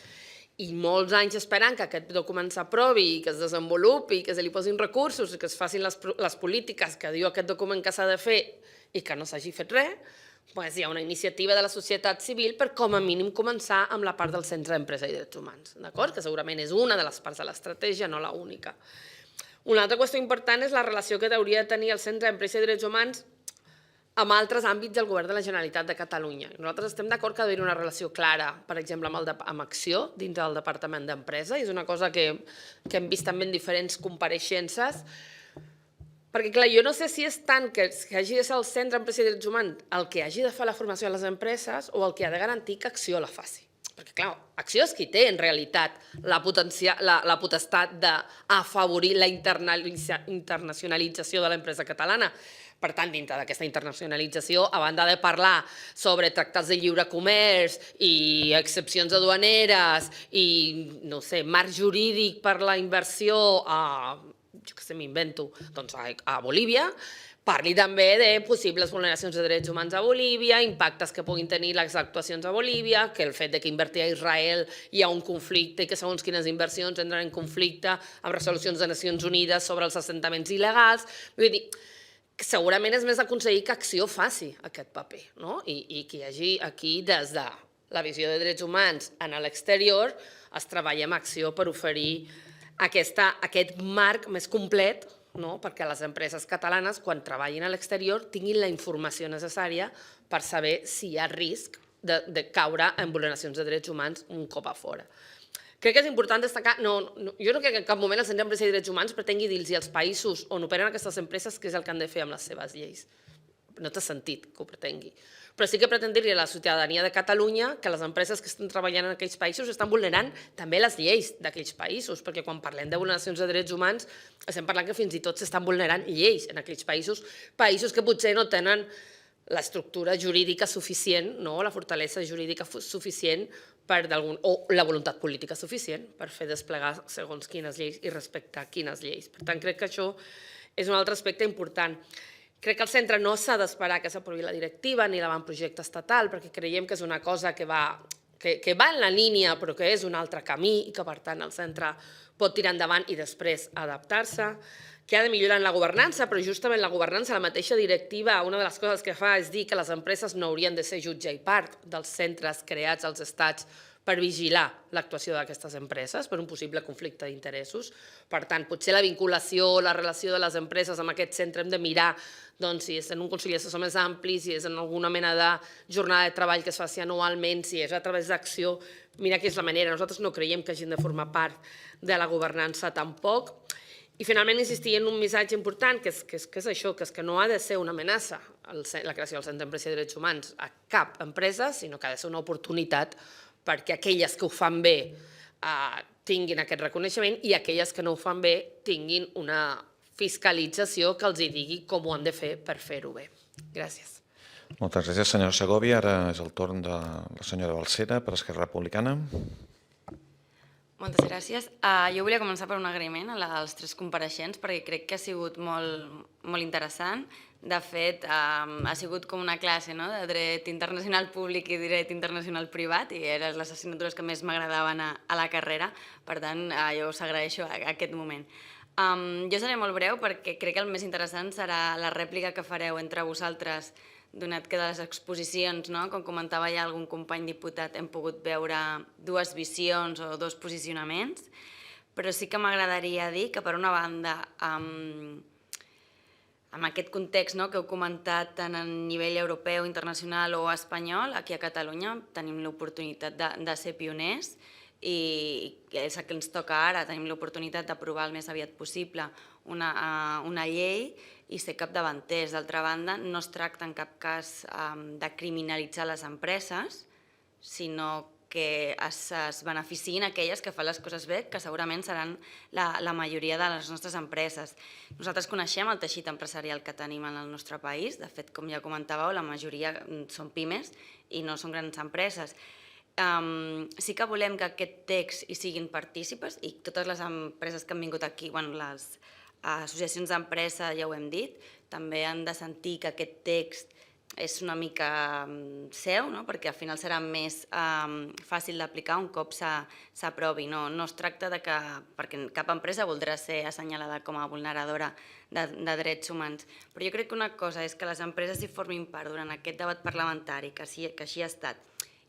i molts anys esperant que aquest document s'aprovi i que es desenvolupi i que se li posin recursos i que es facin les polítiques que diu aquest document que s'ha de fer i que no s'hagi fet res, hi ha una iniciativa de la societat civil per com a mínim començar amb la part del Centre d'Empresa i Drets Humans, d'acord? Que segurament és una de les parts de l'estratègia, no l'única. Una altra qüestió important és la relació que hauria de tenir el Centre d'Empresa i Drets Humans amb altres àmbits del Govern de la Generalitat de Catalunya. Nosaltres estem d'acord que ha d'haver una relació clara, per exemple, amb Acció, dintre del Departament d'Empresa, i és una cosa que hem vist també en diferents compareixences, perquè, clar, jo no sé si és tant que hagi de ser el Centre d'Empresa i Drets Humans el que hagi de fer la formació a les empreses o el que ha de garantir que Acció la faci. Perquè, clar, Acció és qui té, en realitat, la potestat d'afavorir la internacionalització de l'empresa catalana. Per tant, dintre d'aquesta internacionalització, a banda de parlar sobre tractats de lliure comerç i excepcions aduaneres i, no sé, marc jurídic per la inversió jo què sé, m'invento, doncs a Bolívia, parli també de possibles vulneracions de drets humans a Bolívia, impactes que puguin tenir les actuacions a Bolívia, que el fet que invertir a Israel hi ha un conflicte i que segons quines inversions entren en conflicte amb resolucions de Nacions Unides sobre els assentaments il·legals. Vull dir, que segurament és més aconseguir que Acció faci aquest paper, i que hi hagi aquí, des de la visió de drets humans en l'exterior, es treballa amb Acció per oferir aquest marc més complet perquè les empreses catalanes, quan treballin a l'exterior, tinguin la informació necessària per saber si hi ha risc de caure en vulneracions de drets humans un cop a fora. Crec que és important destacar, jo no crec que en cap moment el Centre d'Empresa i Drets Humans pretengui dir-los als països on operen aquestes empreses què és el que han de fer amb les seves lleis. No té sentit que ho pretengui. Però sí que pretén dir-li a la ciutadania de Catalunya que les empreses que estan treballant en aquells països estan vulnerant també les lleis d'aquells països, perquè quan parlem de vulneracions de drets humans estem parlant que fins i tot s'estan vulnerant lleis en aquells països que potser no tenen l'estructura jurídica suficient, la fortalesa jurídica suficient o la voluntat política suficient per fer desplegar segons quines lleis i respectar quines lleis. Per tant, crec que això és un altre aspecte important. Crec que el centre no s'ha d'esperar que s'aprovi la directiva ni l'avantprojecte estatal, perquè creiem que és una cosa que va en la línia però que és un altre camí i que, per tant, el centre pot tirar endavant i després adaptar-se, que ha de millorar en la governança, però justament la governança, la mateixa directiva, una de les coses que fa és dir que les empreses no haurien de ser jutge i part dels centres creats als estats per vigilar l'actuació d'aquestes empreses per un possible conflicte d'interessos. Per tant, potser la vinculació, la relació de les empreses amb aquest centre hem de mirar si és en un Consell Assessor més ampli, si és en alguna mena de jornada de treball que es faci anualment, si és a través d'acció, mira que és la manera. Nosaltres no creiem que hagin de formar part de la governança tampoc. I finalment insistir en un missatge important, que és això, que és que no ha de ser una amenaça la creació del Centre d'Empresa i Drets Humans a cap empresa, sinó que ha de ser una oportunitat perquè aquelles que ho fan bé tinguin aquest reconeixement i aquelles que no ho fan bé tinguin una fiscalització que els digui com ho han de fer per fer-ho bé. Gràcies. Moltes gràcies, senyora Segovia. Ara és el torn de la senyora Balsera per Esquerra Republicana. Moltes gràcies. Jo volia començar per un agraïment als 3 compareixents perquè crec que ha sigut molt interessant. De fet, ha sigut com una classe de dret internacional públic i dret internacional privat i eren les assignatures que més m'agradaven a la carrera. Per tant, jo us agraeixo aquest moment. Jo seré molt breu perquè crec que el més interessant serà la rèplica que fareu entre vosaltres, donat que de les exposicions, com comentava ja algun company diputat, hem pogut veure 2 visions o 2 posicionaments, però sí que m'agradaria dir que, per una banda, amb aquest context que heu comentat tant a nivell europeu, internacional o espanyol, aquí a Catalunya tenim l'oportunitat de ser pioners i és el que ens toca ara. Tenim l'oportunitat d'aprovar el més aviat possible una llei i ser capdavanters. D'altra banda, no es tracta en cap cas de criminalitzar les empreses, sinó que es beneficiïn aquelles que fan les coses bé, que segurament seran la majoria de les nostres empreses. Nosaltres coneixem el teixit empresarial que tenim en el nostre país. De fet, com ja comentàveu, la majoria són pimes i no són grans empreses. Sí que volem que aquest text hi siguin partícipes i totes les empreses que han vingut aquí, les associacions d'empresa ja ho hem dit, també han de sentir que aquest text és una mica seu, perquè al final serà més fàcil d'aplicar un cop s'aprovi. No es tracta de que, perquè cap empresa voldrà ser assenyalada com a vulneradora de drets humans, però jo crec que una cosa és que les empreses hi formin part durant aquest debat parlamentari, que així ha estat,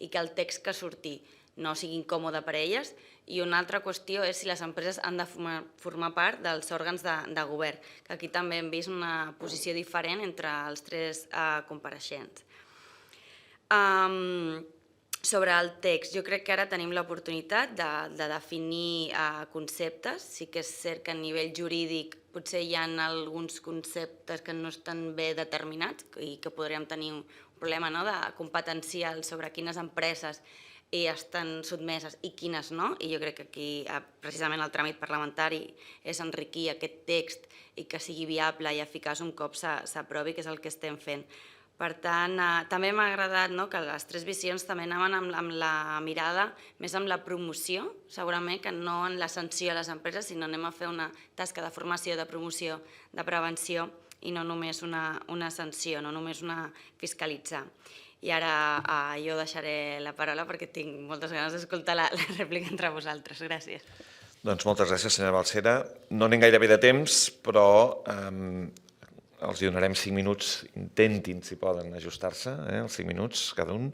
i que el text que surti no sigui incòmode per a elles, i una altra qüestió és si les empreses han de formar part dels òrgans de govern, que aquí també hem vist una posició diferent entre els 3 compareixents. Sobre el text, jo crec que ara tenim l'oportunitat de definir conceptes. Sí que és cert que a nivell jurídic potser hi ha alguns conceptes que no estan bé determinats i que podríem tenir un problema de competencial sobre quines empreses estan sotmeses i quines no, i jo crec que aquí precisament el tràmit parlamentari és enriquir aquest text i que sigui viable i eficaç un cop s'aprovi, que és el que estem fent. Per tant, també m'ha agradat que les 3 visions també anaven amb la mirada més amb la promoció, segurament que no en la sanció a les empreses, sinó anem a fer una tasca de formació, de promoció, de prevenció i no només una sanció, no només una fiscalitzar. I ara jo deixaré la paraula perquè tinc moltes ganes d'escoltar la rèplica entre vosaltres. Gràcies. Doncs moltes gràcies, senyora Balsera. No anem gairebé de temps, però els donarem 5 minuts. Intentin, si poden, ajustar-se, els 5 minuts cada un.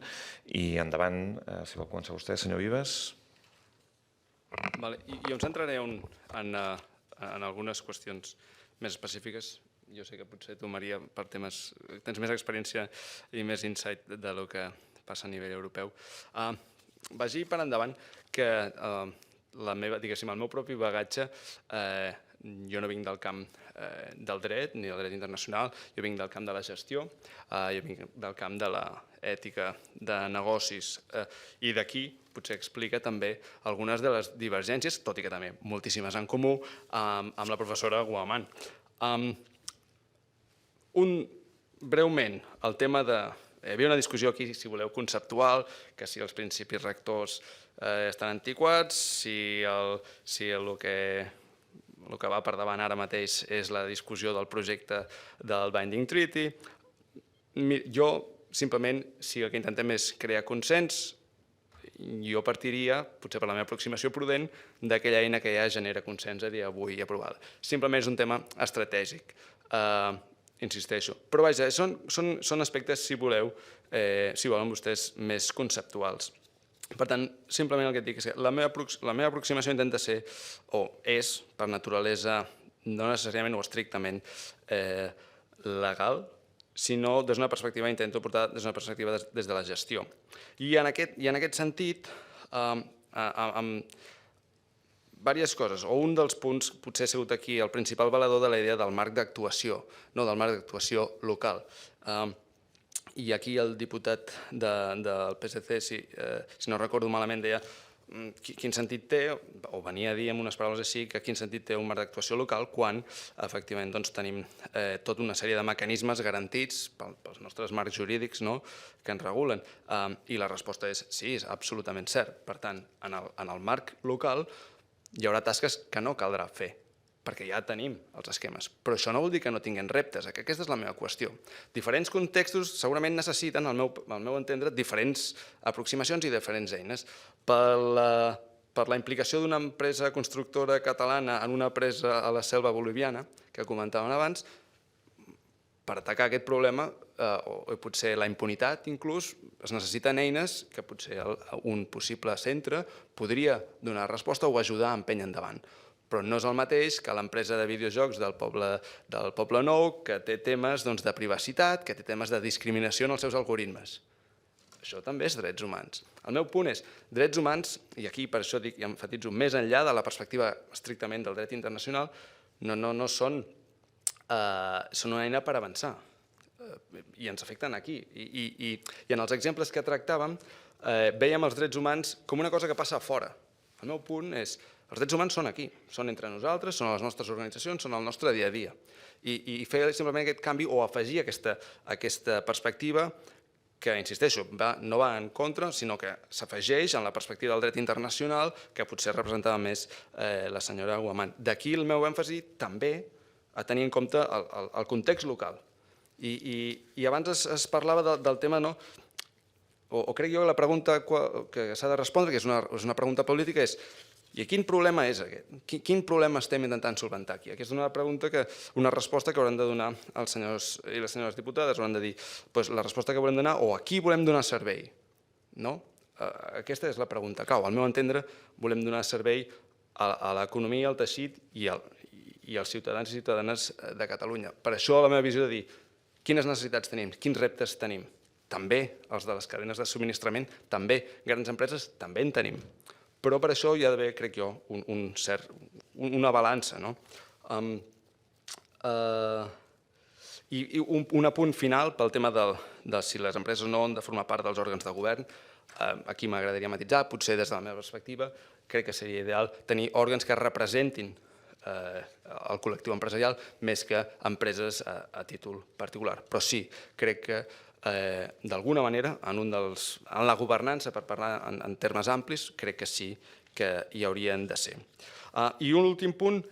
I endavant, si vol començar vostè, senyor Vives. Jo em centraré en algunes qüestions més específiques. Jo sé que potser tu, Maria, per temes tens més experiència i més insight del que passa a nivell europeu. Vagi per endavant que el meu propi bagatge, jo no vinc del camp del dret ni del dret internacional, jo vinc del camp de la gestió, jo vinc del camp de l'ètica de negocis i d'aquí potser explica també algunes de les divergències, tot i que també moltíssimes en comú, amb la professora Guaman. Breument, el tema de... Hi havia una discussió aquí, si voleu, conceptual, que si els principis rectors estan antiquats, si el que va per davant ara mateix és la discussió del projecte del Binding Treaty. Jo, simplement, si el que intentem és crear consens, jo partiria, potser per la meva aproximació prudent, d'aquella eina que ja genera consens a dia d'avui aprovada. Simplement és un tema estratègic. Insisteixo. Però vaja, són aspectes, si voleu, si volen vostès, més conceptuals. Per tant, simplement el que et dic és que la meva aproximació intenta ser, o és, per naturalesa, no necessàriament o estrictament legal, sinó des d'una perspectiva, intento portar des d'una perspectiva des de la gestió. I en aquest sentit, amb diverses coses, o un dels punts potser ha sigut aquí el principal valedor de la idea del marc d'actuació, no del marc d'actuació local. I aquí el diputat del PSC, si no recordo malament, deia quin sentit té, o venia a dir amb unes paraules així, que quin sentit té un marc d'actuació local quan efectivament tenim tota una sèrie de mecanismes garantits pels nostres marcs jurídics que ens regulen. I la resposta és sí, és absolutament cert. Per tant, en el marc local hi haurà tasques que no caldrà fer, perquè ja tenim els esquemes. Però això no vol dir que no tinguem reptes, que aquesta és la meva qüestió. Diferents contextos segurament necessiten, al meu entendre, diferents aproximacions i diferents eines. Per la implicació d'una empresa constructora catalana en una presa a la selva boliviana, que comentàvem abans, per atacar aquest problema, o potser la impunitat inclús, es necessiten eines que potser un possible centre podria donar resposta o ajudar a empènyer endavant. Però no és el mateix que l'empresa de videojocs del Poble Nou, que té temes de privacitat, que té temes de discriminació en els seus algoritmes. Això també és drets humans. El meu punt és, drets humans, i aquí per això dic i emfatitzo més enllà de la perspectiva estrictament del dret internacional, no són una eina per avançar i ens afecten aquí. I en els exemples que tractàvem veiem els drets humans com una cosa que passa a fora. El meu punt és, els drets humans són aquí, són entre nosaltres, són a les nostres organitzacions, són al nostre dia a dia. I fer simplement aquest canvi o afegir aquesta perspectiva que, insisteixo, no va en contra, sinó que s'afegeix en la perspectiva del dret internacional que potser representava més la senyora Guamán. D'aquí el meu èmfasi també a tenir en compte el context local. I abans es parlava del tema, o crec jo que la pregunta que s'ha de respondre, que és una pregunta política, és i quin problema és aquest? Quin problema estem intentant solventar aquí? Aquesta és una resposta que hauran de donar els senyors i les senyores diputades, hauran de dir la resposta que volem donar o a qui volem donar servei. Aquesta és la pregunta clau. Al meu entendre, volem donar servei a l'economia, al teixit i als ciutadans i ciutadanes de Catalunya. Per això la meva visió de dir quines necessitats tenim, quins reptes tenim. També els de les cadenes de subministrament, també grans empreses, també en tenim. Però per això hi ha d'haver, crec jo, una balança. I un apunt final pel tema de si les empreses no han de formar part dels òrgans de govern. Aquí m'agradaria matisar, potser des de la meva perspectiva, crec que seria ideal tenir òrgans que representin el col·lectiu empresarial més que empreses a títol particular. Però sí, crec que d'alguna manera, en la governança, per parlar en termes amplis, crec que sí que hi haurien de ser. I un últim punt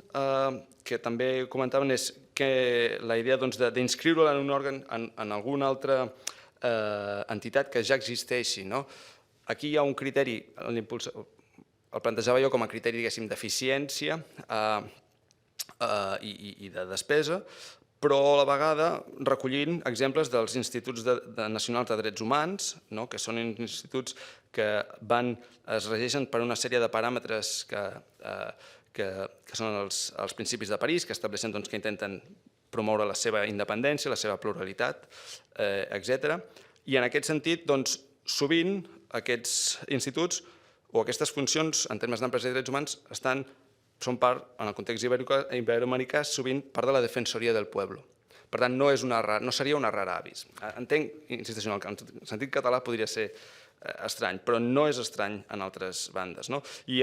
que també comentaven és que la idea d'inscriure-la en un òrgan, en alguna altra entitat que ja existeixi. Aquí hi ha un criteri, el plantejava jo com a criteri, diguéssim, d'eficiència i de despesa, però a la vegada recollint exemples dels instituts nacionals de drets humans, que són instituts que es regeixen per una sèrie de paràmetres que són els principis de París, que estableixen que intenten promoure la seva independència, la seva pluralitat, etc. I en aquest sentit, sovint aquests instituts o aquestes funcions en termes d'empresa i drets humans són part, en el context iberoamericà, sovint part de la Defensoria del Pueblo. Per tant, no seria una rara avis. Entenc, insisteixo, en el sentit català podria ser estrany, però no és estrany en altres bandes. I,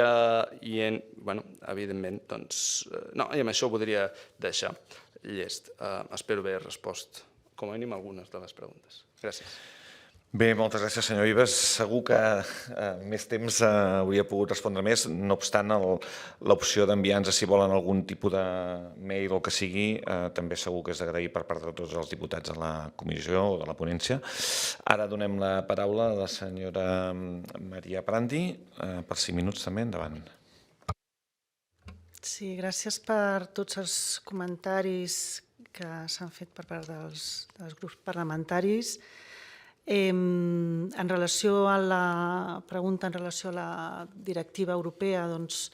evidentment, i amb això ho podria deixar llest. Espero haver respost, com a mínim, algunes de les preguntes. Gràcies. Bé, moltes gràcies, senyor Vives. Segur que més temps hauria pogut respondre més. No obstant, l'opció d'enviar-nos, si volen, algun tipus de mail o que sigui, també segur que és d'agrair per part de tots els diputats de la comissió o de la ponència. Ara donem la paraula a la senyora Maria Prandi, per 5 minuts també, endavant. Sí, gràcies per tots els comentaris que s'han fet per part dels grups parlamentaris. En relació a la pregunta, en relació a la directiva europea, doncs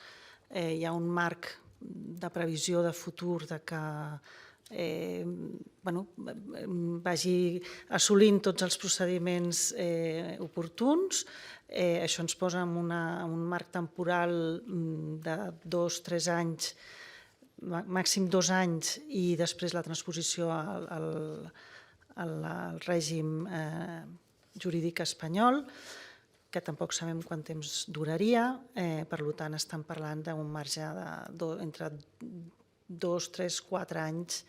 hi ha un marc de previsió de futur de que vagi assolint tots els procediments oportuns. Això ens posa en un marc temporal de 2-3 anys, màxim 2 anys, i després la transposició al règim jurídic espanyol, que tampoc sabem quant temps duraria. Per tant, estem parlant d'un marge entre 2, 3, 4 anys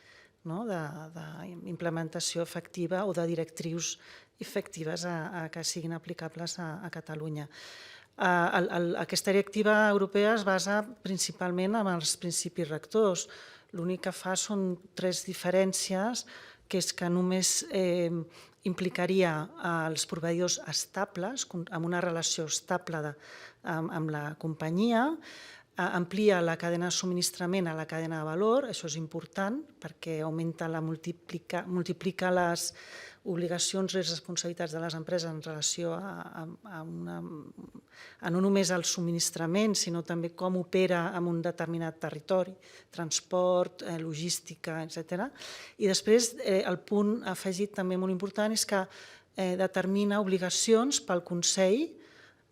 d'implementació efectiva o de directrius efectives que siguin aplicables a Catalunya. Aquesta directiva europea es basa principalment en els principis rectors. L'únic que fa són 3 diferències, que és que només implicaria els proveïdors estables, amb una relació estable amb la companyia, amplia la cadena de subministrament a la cadena de valor. Això és important perquè augmenta multiplica les obligacions i responsabilitats de les empreses en relació a no només al subministrament, sinó també com opera en un determinat territori, transport, logística, etc. I després el punt afegit també molt important és que determina obligacions pel Consell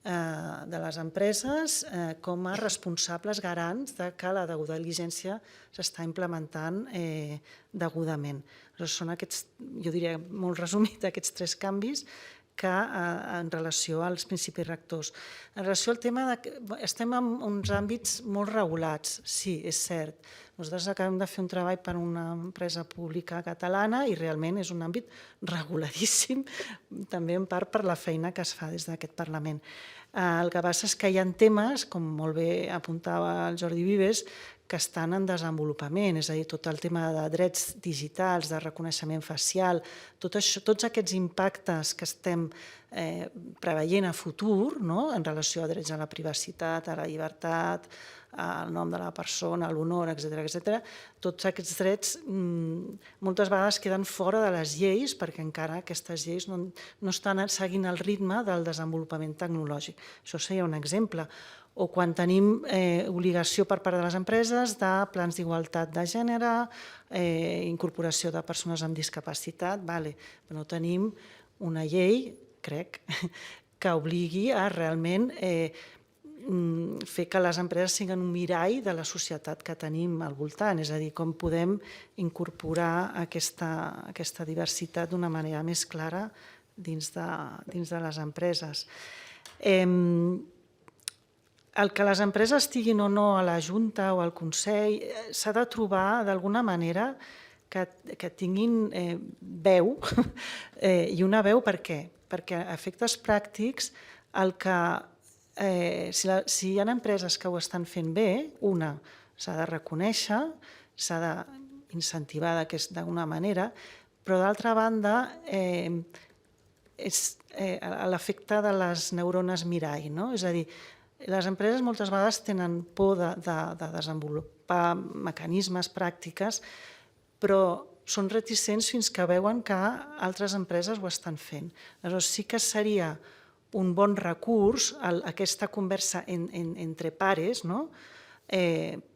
de les empreses com a responsables garants que la deguda diligència s'està implementant degudament. Són aquests, jo diria molt resumit, aquests 3 canvis que en relació als principis rectors. En relació al tema que estem en uns àmbits molt regulats, sí, és cert. Nosaltres acabem de fer un treball per a una empresa pública catalana i realment és un àmbit reguladíssim, també en part per la feina que es fa des d'aquest Parlament. El que passa és que hi ha temes, com molt bé apuntava el Jordi Vives, que estan en desenvolupament, és a dir, tot el tema de drets digitals, de reconeixement facial, tots aquests impactes que estem preveient a futur en relació a drets a la privacitat, a la llibertat, al nom de la persona, a l'honor, etc. Tots aquests drets moltes vegades queden fora de les lleis perquè encara aquestes lleis no estan seguint el ritme del desenvolupament tecnològic. Això seria un exemple. O quan tenim obligació per part de les empreses de plans d'igualtat de gènere, incorporació de persones amb discapacitat, però no tenim una llei, crec, que obligui a realment fer que les empreses siguin un mirall de la societat que tenim al voltant, és a dir, com podem incorporar aquesta diversitat d'una manera més clara dins de les empreses. El que les empreses estiguin o no a la Junta o al Consell s'ha de trobar d'alguna manera que tinguin veu, i una veu per què? Perquè a efectes pràctics, si hi ha empreses que ho estan fent bé, una s'ha de reconèixer, s'ha d'incentivar d'alguna manera, però d'altra banda és l'efecte de les neurones mirall, és a dir, les empreses moltes vegades tenen por de desenvolupar mecanismes, pràctiques, però són reticents fins que veuen que altres empreses ho estan fent. Aleshores, sí que seria un bon recurs aquesta conversa entre pares,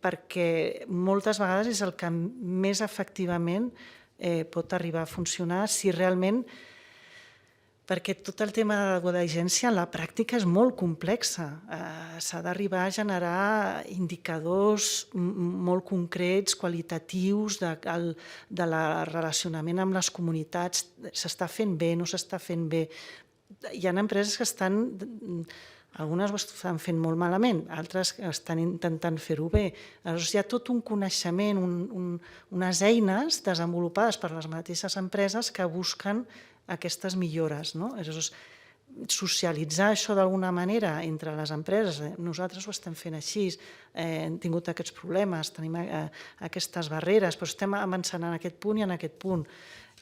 perquè moltes vegades és el que més efectivament pot arribar a funcionar si realment, perquè tot el tema de la diligència en la pràctica és molt complexa. S'ha d'arribar a generar indicadors molt concrets, qualitatius, de relacionament amb les comunitats. S'està fent bé, no s'està fent bé. Hi ha empreses que algunes ho estan fent molt malament, altres estan intentant fer-ho bé. Llavors hi ha tot un coneixement, unes eines desenvolupades per les mateixes empreses que busquen aquestes millores. Aleshores, socialitzar això d'alguna manera entre les empreses, nosaltres ho estem fent així, hem tingut aquests problemes, tenim aquestes barreres, però estem avançant en aquest punt i en aquest punt.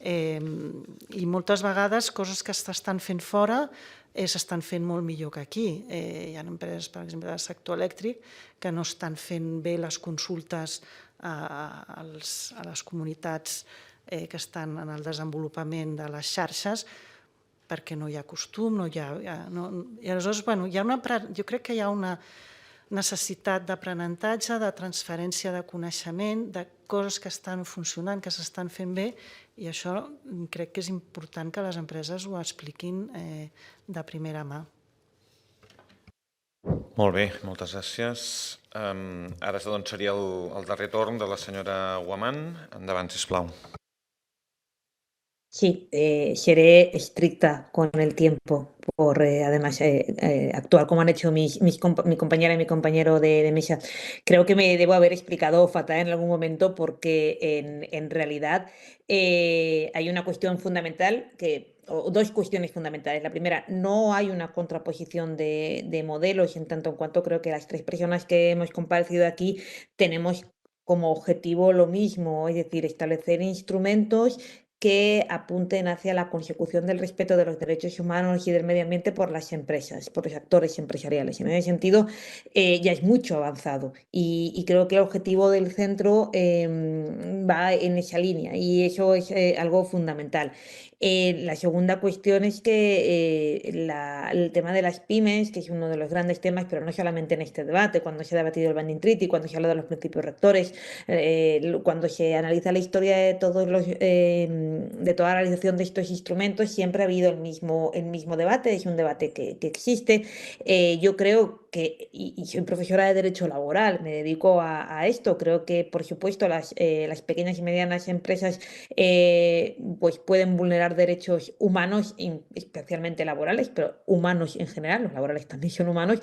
I moltes vegades coses que s'estan fent fora s'estan fent molt millor que aquí. Hi ha empreses, per exemple, del sector elèctric que no estan fent bé les consultes a les comunitats que estan en el desenvolupament de les xarxes perquè no hi ha costum, i aleshores, jo crec que hi ha una necessitat d'aprenentatge, de transferència de coneixement, de coses que estan funcionant, que s'estan fent bé, i això crec que és important que les empreses ho expliquin de primera mà. Molt bé, moltes gràcies. Ara doncs seria el darrer torn de la senyora Guamán. Endavant, sisplau. Sí, seré estricta con el tiempo por además actuar como han hecho mi compañera y mi compañero de mesa. Creo que me debo haber explicado fatal en algún momento porque en realidad hay una cuestión fundamental o dos cuestiones fundamentales. La primera, no hay una contraposición de modelos, en tanto en cuanto creo que las tres personas que hemos comparecido aquí tenemos como objetivo lo mismo, es decir, establecer instrumentos que apunten hacia la consecución del respeto de los derechos humanos y del medio ambiente por las empresas, por los actores empresariales. En ese sentido, ya es mucho avanzado y creo que el objetivo del centro va en esa línea y eso es algo fundamental. La segunda cuestión es que el tema de las pymes, que es uno de los grandes temas, pero no solamente en este debate, cuando se ha debatido el Banding Treaty, cuando se habla de los principios rectores, cuando se analiza la historia de de toda la realización de estos instrumentos, siempre ha habido el mismo debate, es un debate que existe. Yo creo que, y soy profesora de Derecho Laboral, me dedico a esto, creo que, por supuesto, las pequeñas y medianas empresas pues pueden vulnerar derechos humanos, especialmente laborales, pero humanos en general, los laborales también son humanos.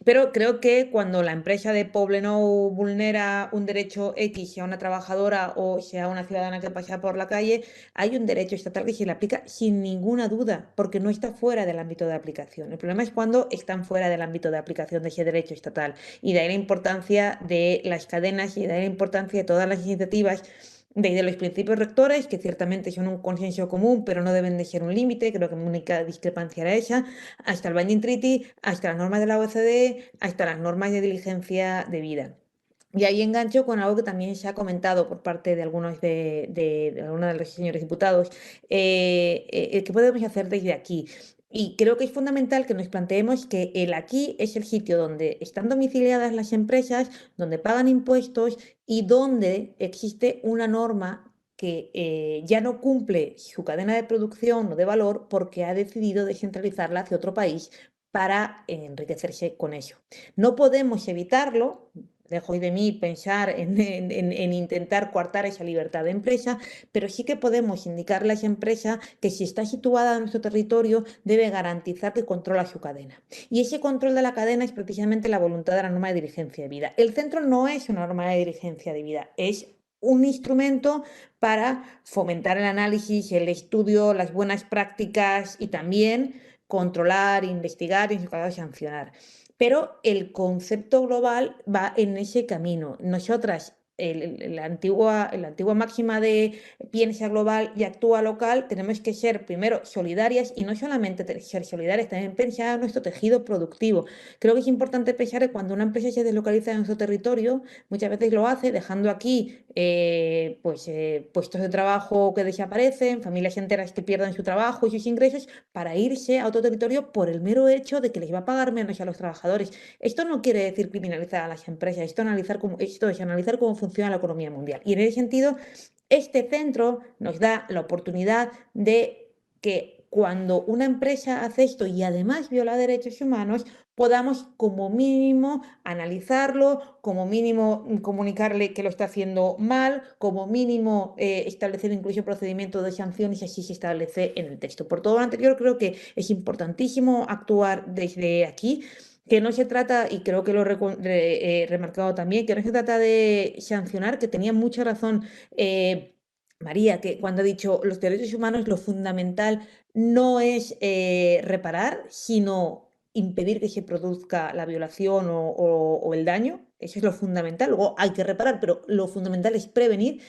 Pero creo que cuando la empresa de Poblenou vulnera un derecho X, sea una trabajadora o sea una ciudadana que pasa por la calle, hay un derecho estatal que se le aplica sin ninguna duda, porque no está fuera del ámbito de aplicación. El problema es cuando están fuera del ámbito de aplicación de ese derecho estatal. Y de ahí la importancia de las cadenas y de ahí la importancia de todas las iniciativas desde los principios rectores, que ciertamente son un consenso común, pero no deben de ser un límite, creo que mi única discrepancia era esa, hasta el Banding Treaty, hasta las normas de la OECD, hasta las normas de diligencia debida. Y ahí engancho con algo que también se ha comentado por parte de algunos de los señores diputados, ¿qué podemos hacer desde aquí? Y creo que es fundamental que nos planteemos que el aquí es el sitio donde están domiciliadas las empresas, donde pagan impuestos y donde existe una norma que ya no cumple su cadena de producción o de valor porque ha decidido descentralizarla hacia otro país para enriquecerse con eso. No podemos evitarlo. Dejo de mí pensar en intentar coartar esa libertad de empresa, pero sí que podemos indicarle a esa empresa que si está situada en nuestro territorio debe garantizar que controla su cadena. Y ese control de la cadena es precisamente la voluntad de la norma de diligencia debida. El centro no es una norma de diligencia debida, es un instrumento para fomentar el análisis, el estudio, las buenas prácticas y también controlar, investigar y en su caso sancionar. Pero el concepto global va en ese camino. Nosotras, la antigua máxima de piensa global y actúa local, tenemos que ser primero solidarias y no solamente ser solidarias, también pensar en nuestro tejido productivo. Creo que es importante pensar que cuando una empresa se deslocaliza en nuestro territorio, muchas veces lo hace dejando aquí puestos de trabajo que desaparecen, familias enteras que pierden su trabajo y sus ingresos para irse a otro territorio por el mero hecho de que les va a pagar menos a los trabajadores. Esto no quiere decir criminalizar a las empresas, esto es analizar cómo funciona la economía mundial. Y en ese sentido, este centro nos da la oportunidad de que cuando una empresa hace esto y además viola derechos humanos, podamos como mínimo analizarlo, como mínimo comunicarle que lo está haciendo mal, como mínimo establecer incluso procedimiento de sanciones, así se establece en el texto. Por todo lo anterior, creo que es importantísimo actuar desde aquí, que no se trata, y creo que lo he remarcado también, que no se trata de sancionar, que tenía mucha razón María, que cuando ha dicho los derechos humanos, lo fundamental no es reparar, sino impedir que se produzca la violación o el daño. Eso es lo fundamental. Luego hay que reparar, pero lo fundamental es prevenir.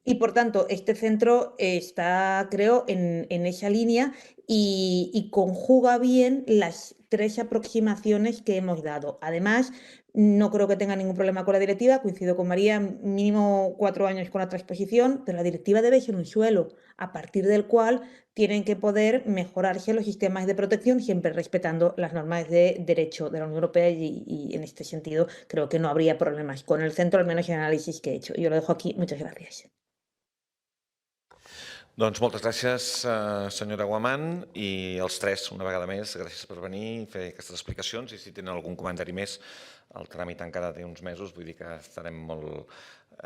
Y por tanto, este centro está, creo, en esa línea y conjuga bien las tres aproximaciones que hemos dado. Además, No creo que tenga ningún problema con la directiva, coincido con María, mínimo 4 años con la transposición, pero la directiva debe ser un suelo a partir del cual tienen que poder mejorarse los sistemas de protección, siempre respetando las normas de derecho de la Unión Europea y en este sentido creo que no habría problemas con el centro, al menos en el análisis que he hecho. Yo lo dejo aquí. Muchas gracias. Doncs moltes gràcies, senyora Guamán, i els tres, una vegada més, gràcies per venir i fer aquestes explicacions, i si tenen algun comentari més, el tràmit encara té uns mesos, vull dir que estarem molt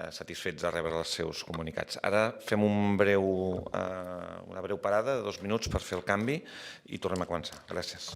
satisfets de rebre els seus comunicats. Ara fem una breu parada de 2 minuts per fer el canvi i tornem a començar. Gràcies.